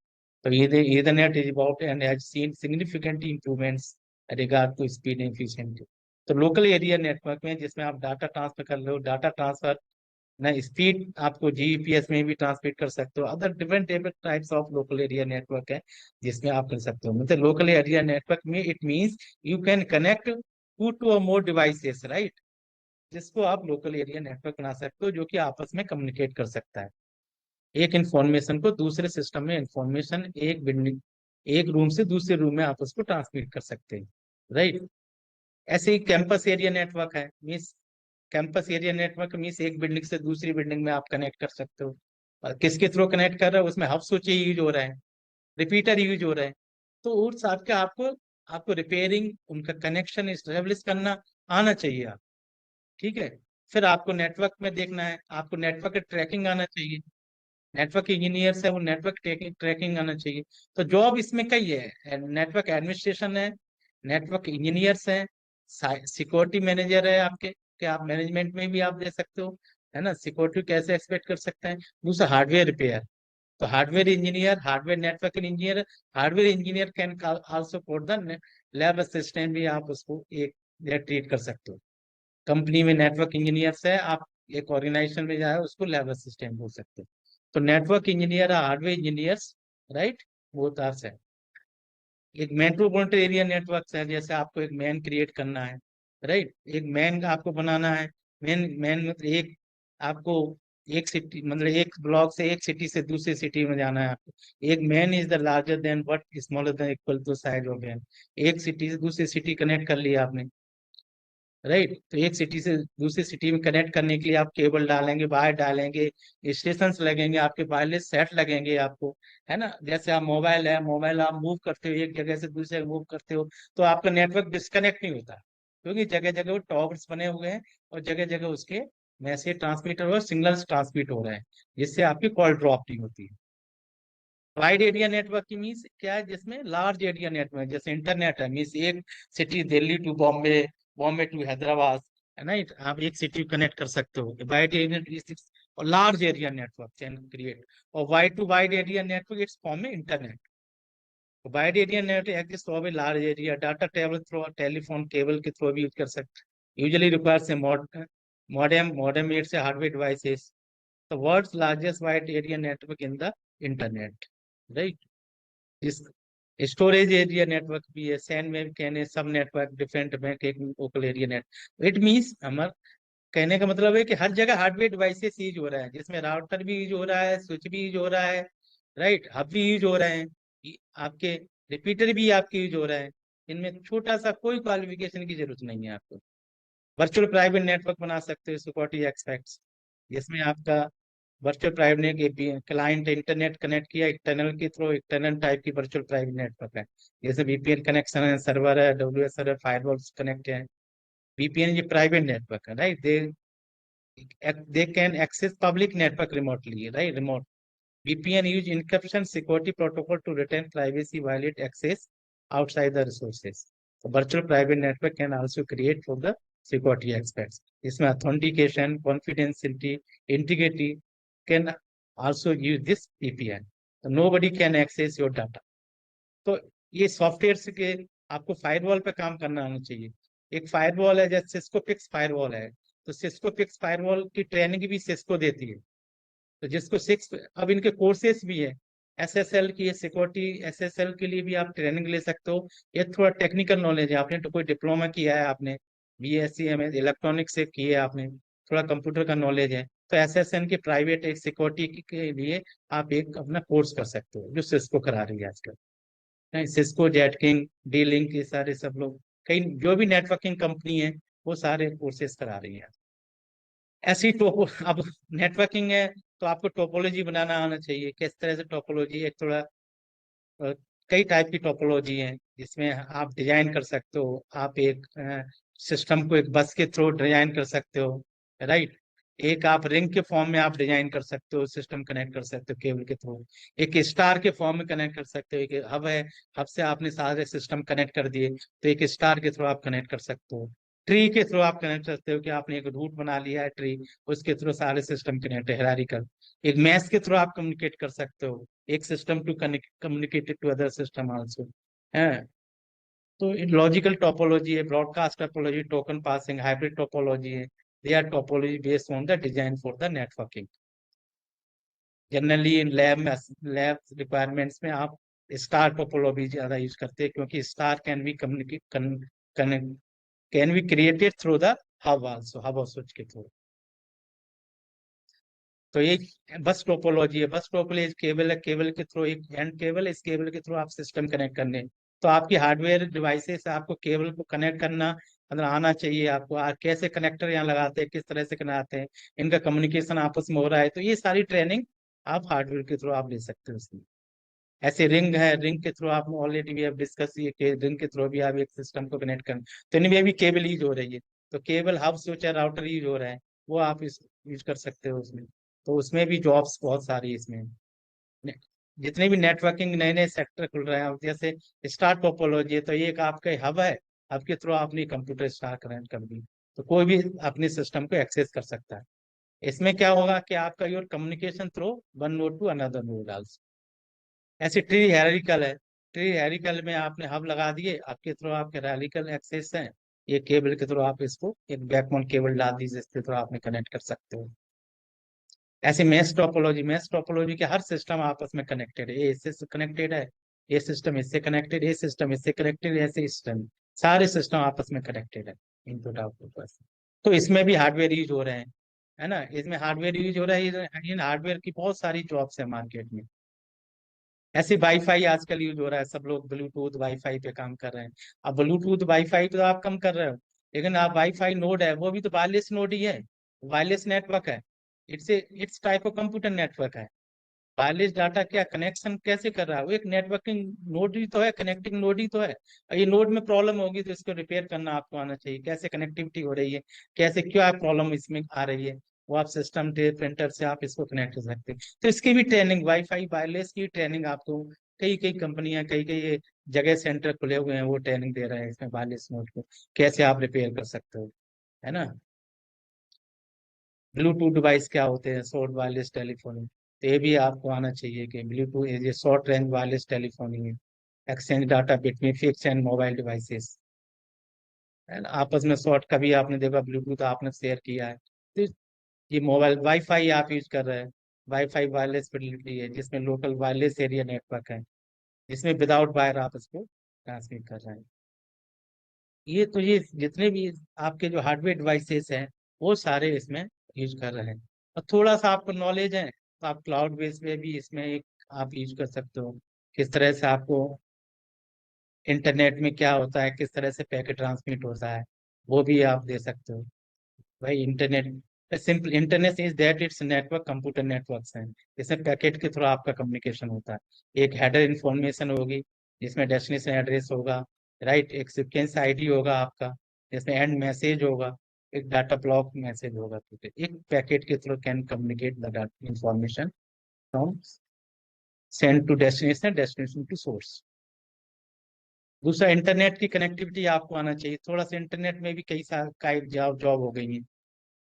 तो Ethernet is about and has seen significant improvements regard to speed and efficiency. तो लोकल एरिया नेटवर्क में जिसमें आप डाटा ट्रांसफर कर रहे हो, डाटा ट्रांसफर ना स्पीड आपको जीपीएस में भी ट्रांसमिट कर सकते हो। Other different different types of local area network है जिसमें आप कर सकते हो। मतलब लोकल एरिया नेटवर्क में it means you can connect to और मोर डिवाइसेस, राइट, जिसको आप लोकल एरिया नेटवर्क बना सकते हो, जो कि आपस में कम्युनिकेट कर सकता है। एक इंफॉर्मेशन को दूसरे सिस्टम में, इंफॉर्मेशन एक बिल्डिंग, एक रूम से दूसरे रूम में आप उसको ट्रांसमिट कर सकते हैं, राइट। ऐसे ही कैंपस एरिया नेटवर्क है, means campus area network means एक बिल्डिंग से दूसरी बिल्डिंग में आप कनेक्ट कर सकते हो। और किसके थ्रू कनेक्ट कर रहे हो, उसमें हब स्विच यूज हो रहा है, रिपीटर यूज हो रहा है। तो उस हिसाब के आपको आपको रिपेयरिंग, उनका कनेक्शन स्टेब्लिश करना आना चाहिए आप, ठीक है। फिर आपको नेटवर्क में देखना है, आपको नेटवर्क ट्रैकिंग आना चाहिए। नेटवर्क इंजीनियर्स है, वो नेटवर्क ट्रैकिंग आना चाहिए। तो जॉब इसमें कई है, नेटवर्क एडमिनिस्ट्रेशन है, नेटवर्क इंजीनियर्स है, सिक्योरिटी मैनेजर है आपके, कि आप मैनेजमेंट में भी आप दे सकते हो, है ना, सिक्योरिटी कैसे एक्सपेक्ट कर सकते हैं। दूसरा हार्डवेयर रिपेयर, तो hardware engineer, hardware network engineer, hardware engineer can also code the lab assistant भी आप उसको एक ट्रीट कर सकते हो। कंपनी में नेटवर्क इंजीनियर्स है, आप एक ऑर्गेनाइजेशन में जाए उसको लैब असिस्टेंट बोल सकते हो। तो network engineer, hardware engineers, right, वो तार्स है। एक मेट्रोपॉलिटन एरिया नेटवर्क है, जैसे आपको एक मैन क्रिएट करना है, राइट, एक मैन आपको बनाना है। मैन मैन मतलब एक आपको एक सिटी, मतलब एक ब्लॉक से एक सिटी से दूसरी सिटी में जाना है आपको। एक MAN is the larger than but smaller than equal to size of MAN. एक सिटी से दूसरी सिटी कनेक्ट कर लिया आपने, राइट। तो एक सिटी से दूसरी सिटी में कनेक्ट करने के लिए आप केबल डालेंगे, वायर डालेंगे, स्टेशन लगेंगे, आपके वायरलेस सेट लगेंगे आपको, है ना। जैसे आप मोबाइल है, मोबाइल आप मूव करते हो एक जगह से दूसरे जगह मूव करते हो, तो आपका नेटवर्क डिस्कनेक्ट नहीं होता, क्योंकि जगह जगह वो टॉवर्स बने हुए हैं और जगह जगह उसके मैसेज ट्रांसमीटर और सिग्नल्स ट्रांसमिट हो रहे हैं, जिससे आपकी कॉल ड्रॉप नहीं होती है। वाइड एरिया नेटवर्क की मीन्स क्या है, जिसमें लार्ज एरिया नेटवर्क, जैसे इंटरनेट है, मीन्स एक city Delhi to Bombay, Bombay to Hyderabad, है ना, आप एक सिटी कनेक्ट कर सकते हो। वाइड एरिया और large area network can create, और wide to wide area network it's form में internet. Wide area network exist of a large area, data travel through telephone cable के थ्रू भी use कर सकते, यूजुअली रिक्वायर्स ए मॉडेम से hardware devices. The world's largest wide area network in the internet, right. इस storage area network भी है, San में कहने सब नेटवर्क डिफरेंट में एक local area network. It means हमारा कहने का मतलब है कि हर जगह हार्डवेयर डिवाइसेस यूज हो रहा है, जिसमें राउटर भी यूज हो रहा है, स्विच भी यूज हो रहा है, राइट, हब भी यूज हो रहे हैं, आपके रिपीटर भी आपके यूज हो रहा है। इनमें छोटा सा कोई क्वालिफिकेशन की जरूरत नहीं है आपको। वर्चुअल प्राइवेट नेटवर्क बना सकते हो सिक्योरिटी एक्सपेक्ट्स, जिसमें आपका virtual private network client internet connect किया एक्सटर्नल के थ्रू, एक्सटर्नल टाइप की वर्चुअल प्राइवेट नेटवर्क है। जैसे वीपीएन कनेक्शन है, सर्वर है, डब्ल्यूएस सर्वर, फायरवॉल्स कनेक्ट है। वीपीएन ये प्राइवेट नेटवर्क है, right, they can access public network remotely, right, remote. VPN use encryption security protocol to retain privacy, violate access outside the resources. So virtual private network can also create for the security aspects. इसमें authentication, confidentiality, integrity can also use this VPN. So nobody can access your data. तो ये software के आपको firewall पे काम करना आना चाहिए। एक फायरवॉल है जैसे सिस्को पिक्स फायरवॉल है, तो सिस्को पिक्स फायरवॉल की ट्रेनिंग भी सिस्को देती है। तो जिसको सिक्स, अब इनके कोर्सेस भी है, एसएसएल की सिक्योरिटी, एसएसएल के लिए भी आप ट्रेनिंग ले सकते हो। ये थोड़ा टेक्निकल नॉलेज है, आपने तो कोई डिप्लोमा किया है, आपने बीएससी एमएस इलेक्ट्रॉनिक्स से किया है, आपने थोड़ा कंप्यूटर का नॉलेज है, तो एसएसएन के प्राइवेट एक सिक्योरिटी के लिए आप एक अपना कोर्स कर सकते हो, जो सिस्को करा रही है आजकल। सिस्को, जेटकिंग, डी लिंक, ये सारे सब लोग, कई जो भी नेटवर्किंग कंपनी है वो सारे कोर्सेज करा रही है। ऐसी टोपो अब नेटवर्किंग है तो आपको टोपोलॉजी बनाना आना चाहिए, किस तरह से टोपोलॉजी, एक थोड़ा कई टाइप की टोपोलॉजी है जिसमें आप डिजाइन कर सकते हो, आप एक सिस्टम को एक बस के थ्रू डिजाइन कर सकते हो, राइट। एक आप रिंग के फॉर्म में आप डिजाइन कर सकते हो, सिस्टम कनेक्ट कर सकते हो केबल के थ्रू। एक स्टार के फॉर्म में कनेक्ट कर सकते हो, एक हब है, हब से आपने सारे सिस्टम कनेक्ट कर दिए, तो एक स्टार के थ्रू आप कनेक्ट कर सकते हो। ट्री के थ्रू आप कनेक्ट कर सकते हो कि आपने एक रूट बना लिया है ट्री, उसके थ्रू सारे सिस्टम कनेक्ट है हायरार्किकल। एक मैश के थ्रू आप कम्युनिकेट कर सकते हो, एक system to communicate to other system also है। तो लॉजिकल टोपोलॉजी है, broadcast topology, token passing, hybrid topology है। They are topology based on the design for the networking. Generally in lab requirements में आप स्टार टोपोलॉजी ज्यादा use करते हैं, क्योंकि star can be communicate can be created through the hub also, hub और switch के through. तो ये बस टोपोलॉजी है, बस टोपोलॉजी केबल है, केबल के थ्रू एक एंड केबल है, इस केबल के थ्रू आप सिस्टम कनेक्ट करने, तो आपकी हार्डवेयर डिवाइसेस आपको केबल को कनेक्ट करना मतलब आना चाहिए आपको। कैसे कनेक्टर यहाँ लगाते हैं, किस तरह से बनाते हैं, इनका कम्युनिकेशन आपस में हो रहा है, तो ये सारी ट्रेनिंग आप हार्डवेयर के थ्रू आप ले सकते हो इसमें। ऐसे रिंग है, रिंग के थ्रू आप ऑलरेडी भी डिस्कस ये रिंग के थ्रू भी आप एक सिस्टम को कनेक्ट करें, तो इनमें भी केबल यूज हो रही है, तो केबल हब स्विच या राउटर यूज हो रहा है, वो आप यूज कर सकते हो उसमें। तो उसमें भी जॉब्स बहुत सारी इसमें जितने भी नेटवर्किंग नए नए सेक्टर खुल रहे हैं, जैसे स्टार टोपोलॉजी है, तो ये एक आपका हब है, हब के थ्रू आपने कंप्यूटर स्टार कनेक्ट कर दी, तो कोई भी अपने सिस्टम को एक्सेस कर सकता है। इसमें क्या होगा कि आपका your communication through one node to another node also. ऐसे ट्री हेरिकल है, ट्री हेरिकल में आपने हब लगा दिए, आपके थ्रू आपके हेरिकल एक्सेस है, ये केबल के थ्रू आप इसको एक बैकबोन केबल डाल दीजिए, इसके थ्रू आपने कनेक्ट कर सकते हो। ऐसे मैश टोपोलॉजी के हर सिस्टम आपस में कनेक्टेड है, ये इससे कनेक्टेड है, ये सिस्टम इससे कनेक्टेड, ये सिस्टम इससे कनेक्टेड, ऐसे सिस्टम सारे सिस्टम आपस में कनेक्टेड है, इनपुट आउटपुट। तो इसमें भी हार्डवेयर यूज हो रहे हैं, है ना, इसमें हार्डवेयर यूज हो रहा है, इन हार्डवेयर की बहुत सारी जॉब्स है मार्केट में। ऐसे वाईफाई आजकल यूज हो रहा है, सब लोग ब्लूटूथ वाईफाई पे काम कर रहे हैं। अब ब्लूटूथ वाईफाई तो आप कम कर रहे हो, लेकिन आप वाईफाई नोड है, वो भी तो वायरलेस नोड ही है, वायरलेस नेटवर्क है, it's type of computer network है। वायरलेस डाटा क्या कनेक्शन कैसे कर रहा है, वो एक नेटवर्किंग नोड ही तो है, कनेक्टिंग नोड ही तो है। और ये नोड में प्रॉब्लम होगी तो इसको रिपेयर करना आपको आना चाहिए, कैसे कनेक्टिविटी हो रही है, कैसे क्या प्रॉब्लम इसमें आ रही है, वो आप सिस्टम डे प्रिंटर से आप इसको कनेक्ट कर सकते हैं। तो इसकी भी ट्रेनिंग, वाईफाई वायरलेस की ट्रेनिंग आपको कई कई कंपनियां, कई कई जगह सेंटर खुले हुए हैं, वो ट्रेनिंग दे रहे हैं इसमें वायरलेस नोड को कैसे आप रिपेयर कर सकते हो, है ना। ब्लूटूथ डिवाइस क्या होते हैं, शॉर्ट वायरलेस टेलीफोनी, तो ये भी आपको आना चाहिए कि ब्लूटूथ ये शॉर्ट रेंज वायरलेस टेलीफोनी है, exchange data between fix and mobile devices, आपस में शॉर्ट, कभी आपने देखा ब्लूटूथ आपने शेयर किया है, तो ये मोबाइल वाईफाई आप यूज कर रहे हैं, वाईफाई वायरलेस फिडेलिटी है, जिसमें लोकल वायरलेस एरिया नेटवर्क है, जिसमें विदाउट वायर आप इसको ट्रांसमिट कर रहे हैं। ये जितने भी आपके जो हार्डवेयर डिवाइसेस हैं वो सारे इसमें यूज कर रहे हैं। और थोड़ा सा आपको नॉलेज है तो आप क्लाउड बेस पे भी इसमें एक आप यूज कर सकते हो। किस तरह से आपको इंटरनेट में क्या होता है, किस तरह से पैकेट ट्रांसमिट होता है, वो भी आप दे सकते हो। भाई internet simple internet is that it's network, computer networks हैं। इसमें पैकेट के थ्रू आपका कम्युनिकेशन होता है। एक हेडर इंफॉर्मेशन होगी जिसमें डेस्टिनेशन एड्रेस होगा, राइट। एक सीक्वेंस आईडी होगा आपका जिसमें एंड मैसेज होगा, एक डाटा ब्लॉक मैसेज होगा। ठीक है, एक पैकेट के through can communicate the data information from send to destination, destination to source. दूसरा, इंटरनेट की कनेक्टिविटी आपको आना चाहिए। थोड़ा सा इंटरनेट में भी कई सारे जॉब हो गई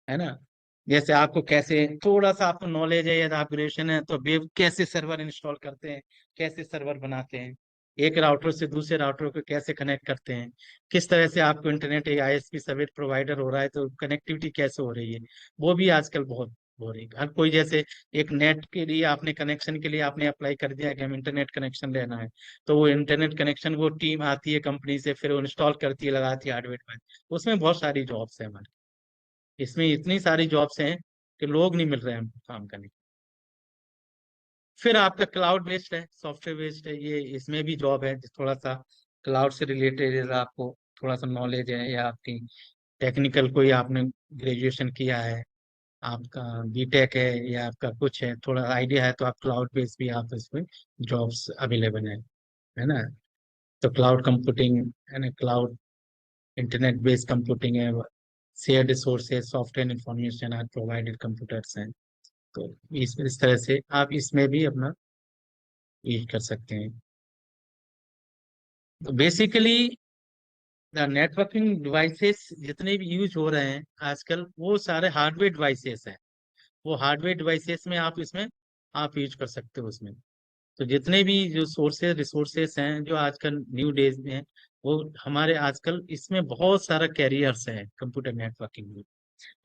है ना। जैसे आपको कैसे, थोड़ा सा आपको नॉलेज है या आप ग्रेजुएशन है तो वेब कैसे सर्वर इंस्टॉल करते हैं, कैसे सर्वर बनाते हैं, एक राउटर से दूसरे राउटर को कैसे कनेक्ट करते हैं, किस तरह से आपको इंटरनेट एक आईएसपी सर्विस प्रोवाइडर हो रहा है तो कनेक्टिविटी कैसे हो रही है, वो भी आजकल बहुत हो रही है। हर कोई जैसे एक नेट के लिए आपने कनेक्शन के लिए आपने अप्लाई कर दिया कि हम इंटरनेट कनेक्शन लेना है, तो वो इंटरनेट कनेक्शन वो टीम आती है कंपनी से, फिर वो इंस्टॉल करती है, लगाती है हार्डवेयर में। उसमें बहुत सारी जॉब्स है हमारी, इसमें इतनी सारी जॉब्स हैं कि लोग नहीं मिल रहे हैं काम करने के। फिर आपका क्लाउड बेस्ड है, सॉफ्टवेयर बेस्ड है, ये इसमें भी जॉब है। थोड़ा सा क्लाउड से रिलेटेड आपको थोड़ा सा नॉलेज है या आपकी टेक्निकल कोई आपने ग्रेजुएशन किया है, आपका बीटेक है या आपका कुछ है, थोड़ा आइडिया है, तो आप क्लाउड बेस्ड भी आप इसमें जॉब्स अवेलेबल है ना। तो क्लाउड कंप्यूटिंग है ना, क्लाउड इंटरनेट बेस्ड कंप्यूटिंग है, share resources, software information are provided computers हैं। तो इस तरह से आप इसमें भी अपना यूज कर सकते हैं। तो बेसिकली द नेटवर्किंग डिवाइसेस जितने भी यूज हो रहे हैं आजकल वो सारे हार्डवेयर डिवाइसेस हैं। वो हार्डवेयर डिवाइसेस में आप इसमें आप यूज कर सकते हो उसमें। तो जितने भी जो सोर्सेज रिसोर्सेस हैं जो आजकल न्यू डेज में हैं, वो हमारे आजकल इसमें बहुत सारा कैरियर्स है कंप्यूटर नेटवर्किंग में।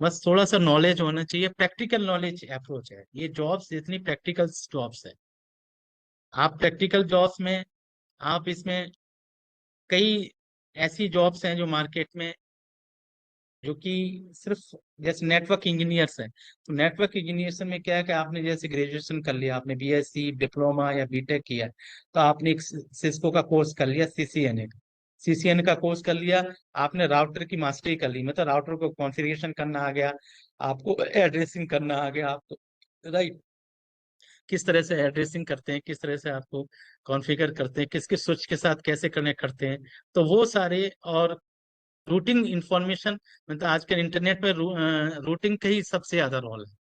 बस थोड़ा सा नॉलेज होना चाहिए, प्रैक्टिकल नॉलेज अप्रोच है। ये जॉब्स जितनी प्रैक्टिकल जॉब्स है, आप प्रैक्टिकल जॉब्स में आप इसमें कई ऐसी जॉब्स हैं जो मार्केट में जो कि सिर्फ जैसे नेटवर्क इंजीनियर्स हैं। तो नेटवर्क इंजीनियर्स में क्या है कि आपने जैसे ग्रेजुएशन कर लिया, आपने बीएससी डिप्लोमा या बीटेक किया, तो आपने एक सिस्को का कोर्स कर लिया, सीसीएनए सीसीएनए का कोर्स कर लिया, आपने राउटर की मास्टरी कर ली, मतलब राउटर को कॉन्फ़िगरेशन करना आ गया, आपको एड्रेसिंग करना आ गया आपको, राइट। किस तरह से एड्रेसिंग करते हैं, किस तरह से आपको कॉन्फ़िगर करते हैं, किसके स्विच के साथ कैसे कनेक्ट करते हैं, तो वो सारे। और रूटिंग इंफॉर्मेशन, मतलब आजकल इंटरनेट में रूटिंग का ही सबसे ज्यादा रोल है।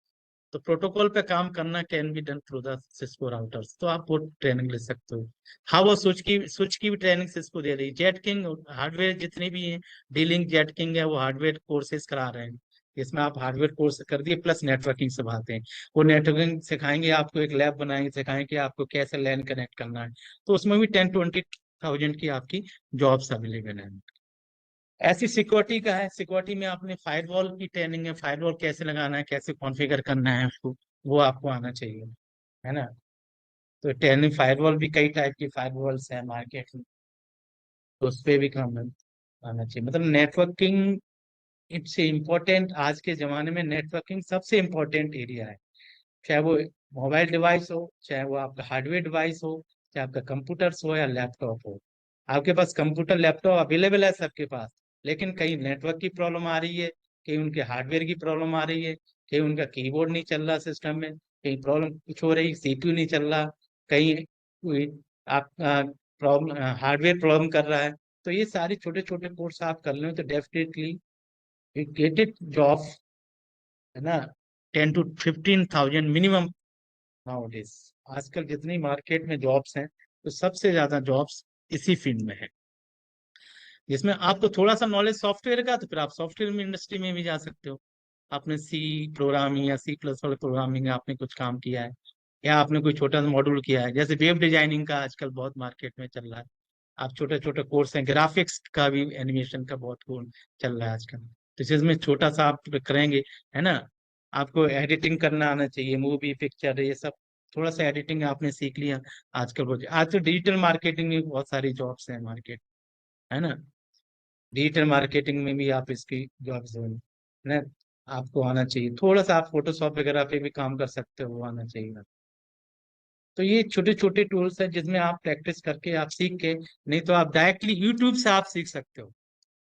तो प्रोटोकॉल पे काम करना can be done through the Cisco routers, तो आप वो ट्रेनिंग ले सकते हो। हाँ, वो स्विच की भी ट्रेनिंग सिस्को दे रही है। जेट किंग हार्डवेयर जितने भी हैं, डीलिंग जेट किंग है, वो हार्डवेयर कोर्सेज करा रहे हैं। इसमें आप हार्डवेयर कोर्स कर दिए प्लस नेटवर्किंग सिखाते हैं। वो नेटवर्किंग सिखाएंगे आपको, एक लैब बनाएंगे, सिखाएंगे आपको कैसे लैन कनेक्ट करना है। तो उसमें भी 10-20 थाउजेंड की आपकी जॉब्स अवेलेबल है। ऐसी सिक्योरिटी का है, सिक्योरिटी में आपने फायरवॉल की ट्रेनिंग है, फायरवॉल कैसे लगाना है, कैसे कॉन्फ़िगर करना है उसको, वो आपको आना चाहिए, है ना। तो ट्रेनिंग फायरवॉल भी कई टाइप की फायरवॉल्स है मार्केट में, तो उस पर भी काम आना चाहिए। मतलब नेटवर्किंग इट्स इम्पोर्टेंट, आज के ज़माने में नेटवर्किंग सबसे इम्पोर्टेंट एरिया है। चाहे वो मोबाइल डिवाइस हो, चाहे वो आपका हार्डवेयर डिवाइस हो, चाहे आपका कंप्यूटर्स हो या लैपटॉप हो। आपके पास कंप्यूटर लैपटॉप अवेलेबल है सबके पास, लेकिन कहीं नेटवर्क की प्रॉब्लम आ रही है, कहीं उनके हार्डवेयर की प्रॉब्लम आ रही है, कहीं उनका कीबोर्ड नहीं चल रहा सिस्टम में, कहीं प्रॉब्लम कुछ हो रही, सीपीयू नहीं चल रहा, कहीं कोई आपका प्रॉब्लम हार्डवेयर प्रॉब्लम कर रहा है। तो ये सारी छोटे छोटे कोर्स आप कर लें तो डेफिनेटली गेट इट जॉब, है ना। 10 to 15 थाउजेंड मिनिमम नाउअडेज। आजकल जितनी मार्केट में जॉब्स हैं तो सबसे ज्यादा जॉब्स इसी फील्ड में है, जिसमें आपको थोड़ा सा नॉलेज सॉफ्टवेयर का, तो फिर आप सॉफ्टवेयर में इंडस्ट्री में भी जा सकते हो। आपने सी प्रोग्रामिंग या C++ प्रोग्रामिंग आपने कुछ काम किया है, या आपने कोई छोटा सा मॉड्यूल किया है, जैसे वेब डिजाइनिंग का आजकल बहुत मार्केट में चल रहा है। आप छोटे छोटे कोर्स हैं, ग्राफिक्स का भी, एनिमेशन का बहुत कोर्स चल रहा है आजकल। तो इसमें छोटा सा आप करेंगे, है ना। आपको एडिटिंग करना आना चाहिए, मूवी पिक्चर ये सब थोड़ा सा एडिटिंग आपने सीख लिया। आजकल आज तो डिजिटल मार्केटिंग में बहुत सारी जॉब्स हैं मार्केट, है ना। डिजिटल मार्केटिंग में भी आप इसकी जॉब्स है ना, आपको आना चाहिए। थोड़ा सा आप फोटोशॉप वगैरह पे भी काम कर सकते हो, वो आना चाहिए। तो ये छोटे छोटे टूल्स हैं जिसमें आप प्रैक्टिस करके आप सीख के, नहीं तो आप डायरेक्टली यूट्यूब से आप सीख सकते हो।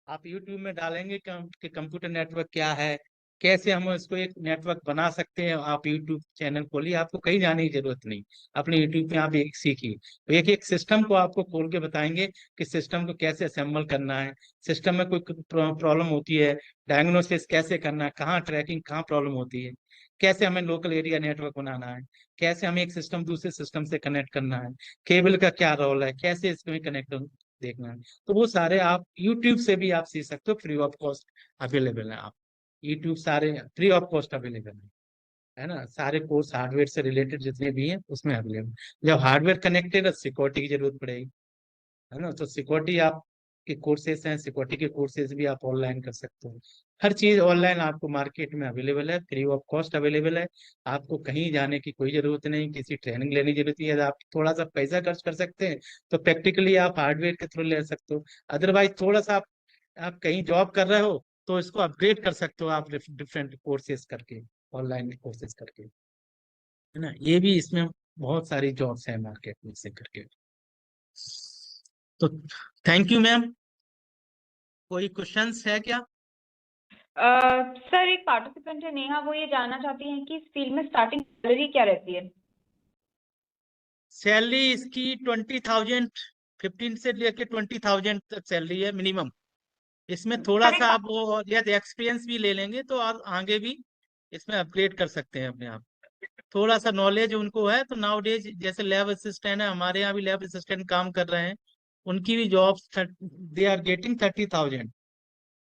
आप यूट्यूब में डालेंगे कि कंप्यूटर नेटवर्क क्या है, कैसे हम इसको एक नेटवर्क बना सकते हैं। आप यूट्यूब चैनल खोलिए, आपको कहीं जाने की जरूरत नहीं, अपने यूट्यूब पे आप एक सीखिए। तो एक एक सिस्टम को आपको खोल के बताएंगे कि सिस्टम को कैसे असेंबल करना है, सिस्टम में कोई प्रॉब्लम होती है, डायग्नोसिस कैसे करना है, कहाँ ट्रैकिंग, कहाँ प्रॉब्लम होती है, कैसे हमें लोकल एरिया नेटवर्क बनाना है, कैसे हमें एक सिस्टम दूसरे सिस्टम से कनेक्ट करना है, केबल का क्या रोल है, कैसे इसमें कनेक्ट देखना है। तो वो सारे आप यूट्यूब से भी आप सीख सकते हो, फ्री ऑफ कॉस्ट अवेलेबल है। आप यूट्यूब सारे फ्री ऑफ कॉस्ट अवेलेबल है ना। सारे कोर्स हार्डवेयर से रिलेटेड जितने भी हैं उसमें अवेलेबल। जब हार्डवेयर कनेक्टेड है, सिक्योरिटी की जरूरत पड़ेगी, है ना। तो सिक्योरिटी आप के कोर्सेज हैं, सिक्योरिटी के कोर्सेज भी आप ऑनलाइन कर सकते हो। हर चीज ऑनलाइन आपको मार्केट में अवेलेबल है, फ्री ऑफ कॉस्ट अवेलेबल है। आपको कहीं जाने की कोई जरूरत नहीं, किसी ट्रेनिंग लेने की जरूरत नहीं है। आप थोड़ा सा पैसा खर्च कर सकते हैं तो प्रैक्टिकली आप हार्डवेयर के थ्रू ले सकते हो। अदरवाइज थोड़ा सा आप कहीं जॉब कर रहे हो तो इसको अपग्रेड कर सकते हो आप डिफरेंट कोर्सेज करके, ऑनलाइन कोर्सेज करके, है ना। ये भी इसमें बहुत सारी जॉब्स है मार्केट में से करके। तो थैंक यू मैम। कोई क्वेश्चंस है क्या? सर एक पार्टिसिपेंट है नेहा, वो ये जानना चाहती हैं कि इस फील्ड में स्टार्टिंग सैलरी क्या रहती है। सैलरी इसकी 20,000, 15 से लेके 20,000 तक सैलरी है मिनिमम। इसमें थोड़ा सर सा आप वो यदि एक्सपीरियंस भी ले लेंगे तो आप आगे भी इसमें अपग्रेड कर सकते हैं अपने आप। थोड़ा सा नॉलेज उनको है तो नाउ डेज जैसे लैब असिस्टेंट है, हमारे यहाँ भी लैब असिस्टेंट काम कर रहे हैं, उनकी भी जॉब्स दे आर गेटिंग 30,000।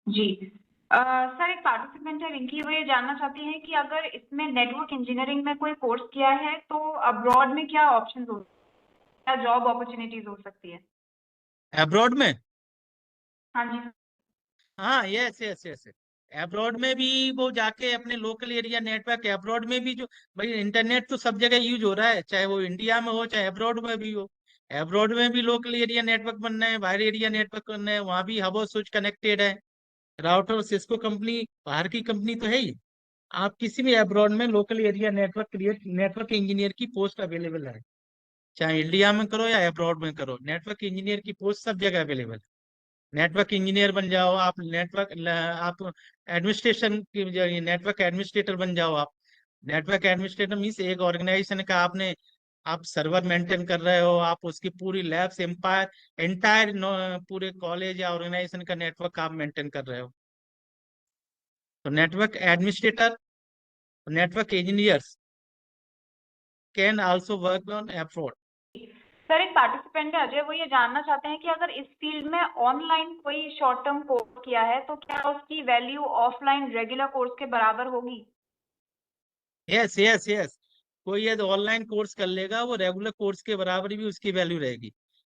जी सर एक पार्टिसिपेंट है रिंकी, वो ये जानना चाहती हैं कि अगर इसमें नेटवर्क इंजीनियरिंग में कोई कोर्स किया है तो अब्रॉड में क्या ऑप्शंस हो, क्या जॉब अपॉर्चुनिटीज हो सकती है। अब्रॉड में? हाँ जी। हाँ, यस यस यस। अब्रॉड में भी वो जाके अपने लोकल एरिया नेटवर्क, अब्रॉड में भी जो, भाई इंटरनेट तो सब जगह यूज हो रहा है, चाहे वो इंडिया में हो चाहे अब्रॉड में भी हो। अब्रॉड में भी लोकल एरिया नेटवर्क बनना है, बाहर एरिया नेटवर्क बनना है, वहाँ भी हब और स्विच कनेक्टेड है। राउटर सिस्को कंपनी बाहर की कंपनी तो है ही। आप किसी भी अब्रॉड में local area network create, network engineer की पोस्ट अवेलेबल है, चाहे इंडिया में करो या अब्रॉड में करो, नेटवर्क इंजीनियर की पोस्ट सब जगह अवेलेबल है। नेटवर्क इंजीनियर बन जाओ आप, आप एडमिनिस्ट्रेशन की नेटवर्क एडमिनिस्ट्रेटर बन जाओ आप। नेटवर्क एडमिनिस्ट्रेटर मीन्स एक ऑर्गेनाइजेशन का आपने, आप सर्वर मेंटेन कर रहे हो, आप उसकी पूरी लैब्स एम्पायर एंटायर पूरे कॉलेज या ऑर्गेनाइजेशन का नेटवर्क आप मेंटेन कर रहे हो। तो network administrator, network engineers can also work on abroad. Sir एक पार्टिसिपेंट है अजय, वो ये जानना चाहते हैं कि अगर इस फील्ड में ऑनलाइन कोई शॉर्ट टर्म कोर्स किया है तो क्या उसकी वैल्यू ऑफलाइन रेगुलर कोर्स के बराबर होगी। Yes yes yes. कोई यदि ऑनलाइन कोर्स कर लेगा वो रेगुलर कोर्स के बराबर भी उसकी वैल्यू रहेगी।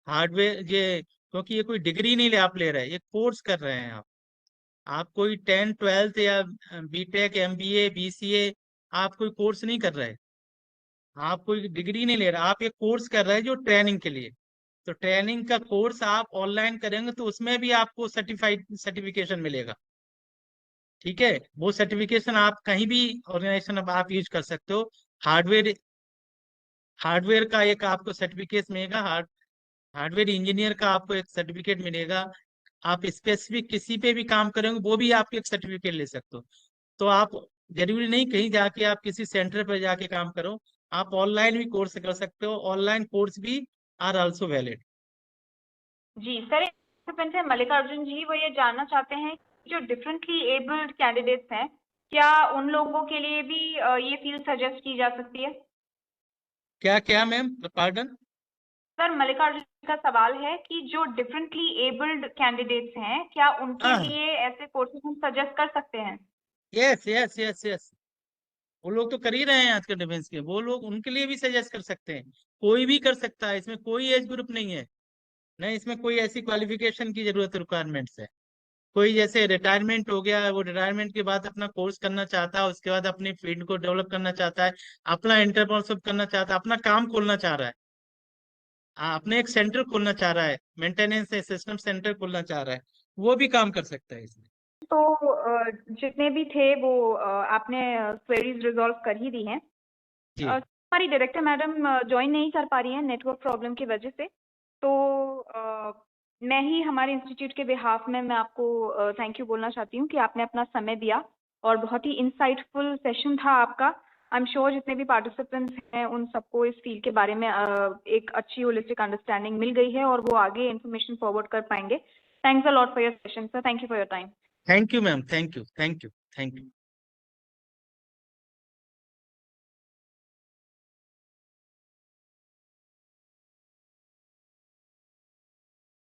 हार्डवेयर ये, क्योंकि ये कोई डिग्री नहीं ले आप ले रहे हैं, ये कोर्स कर रहे हैं आप कोई 10 12 या बीटेक एमबीए बीसीए आप कोई कोर्स नहीं कर रहे, आप कोई डिग्री नहीं ले रहे, आप एक कोर्स कर रहे हैं जो ट्रेनिंग के लिए। तो ट्रेनिंग का कोर्स आप ऑनलाइन करेंगे तो उसमें भी आपको सर्टिफिकेशन मिलेगा। ठीक है, वो सर्टिफिकेशन आप कहीं भी ऑर्गेनाइजेशन अब आप यूज कर सकते हो। हार्डवेयर हार्डवेयर का एक आपको सर्टिफिकेट मिलेगा, हार्डवेयर इंजीनियर का आपको एक सर्टिफिकेट मिलेगा। आप स्पेसिफिक किसी पे भी काम करेंगे वो भी आप एक सर्टिफिकेट ले सकते हो। तो आप जरूरी नहीं कहीं जाके आप किसी सेंटर पर जाके काम करो, आप ऑनलाइन भी कोर्स कर सकते हो, ऑनलाइन कोर्स भी आर आल्सो वैलिड। जी सर एक पार्टिसिपेंट है मल्लिकार्जुन जी, वो ये जानना चाहते हैं कि जो डिफरेंटली एबल्ड कैंडिडेट्स हैं क्या उन लोगों के लिए भी ये फील्ड सजेस्ट की जा सकती है। क्या क्या मैम, पार्डन? सर मल्लिकार्जुन का सवाल है कि जो डिफरेंटली एबल्ड कैंडिडेट्स हैं क्या उनके हाँ, लिए ऐसे कोर्सेज हम सजेस्ट कर सकते हैं। Yes yes yes yes. वो लोग तो कर ही रहे हैं आजकल डिफेंस के, वो लोग उनके लिए भी सजेस्ट कर सकते हैं। कोई भी कर सकता है, इसमें कोई एज ग्रुप नहीं है, नहीं इसमें कोई ऐसी क्वालिफिकेशन की जरूरत रिक्वायरमेंट्स है। कोई जैसे रिटायरमेंट हो गया, वो रिटायरमेंट के बाद अपना कोर्स करना चाहता है, उसके बाद अपनी फील्ड को डेवलप करना चाहता है, अपना एंटरप्रेन्योरशिप करना चाहता है, अपना काम खोलना चाह रहा है, अपने एक सेंटर खोलना चाह रहा है, मेंटेनेंस सिस्टम सेंटर खोलना चाह रहा है, वो भी काम कर सकता है इसमें। तो जितने भी थे वो आपने क्वेरीज रिजॉल्व कर ही दी हैं। जी हमारी डायरेक्टर मैडम ज्वाइन नहीं कर पा रही हैं नेटवर्क प्रॉब्लम की वजह से, तो मैं ही हमारे इंस्टीट्यूट के बिहाफ में मैं आपको थैंक यू बोलना चाहती हूँ कि आपने अपना समय दिया और बहुत ही इंसाइटफुल सेशन था आपका। आई एम श्योर जितने भी पार्टिसिपेंट्स हैं उन सबको इस फील्ड के बारे में एक अच्छी होलिस्टिक अंडरस्टैंडिंग मिल गई है और वो आगे इन्फॉर्मेशन फॉरवर्ड कर पाएंगे। Thanks a lot for your session sir, thank you for your time. Thank you ma'am, thank you, thank you, thank you.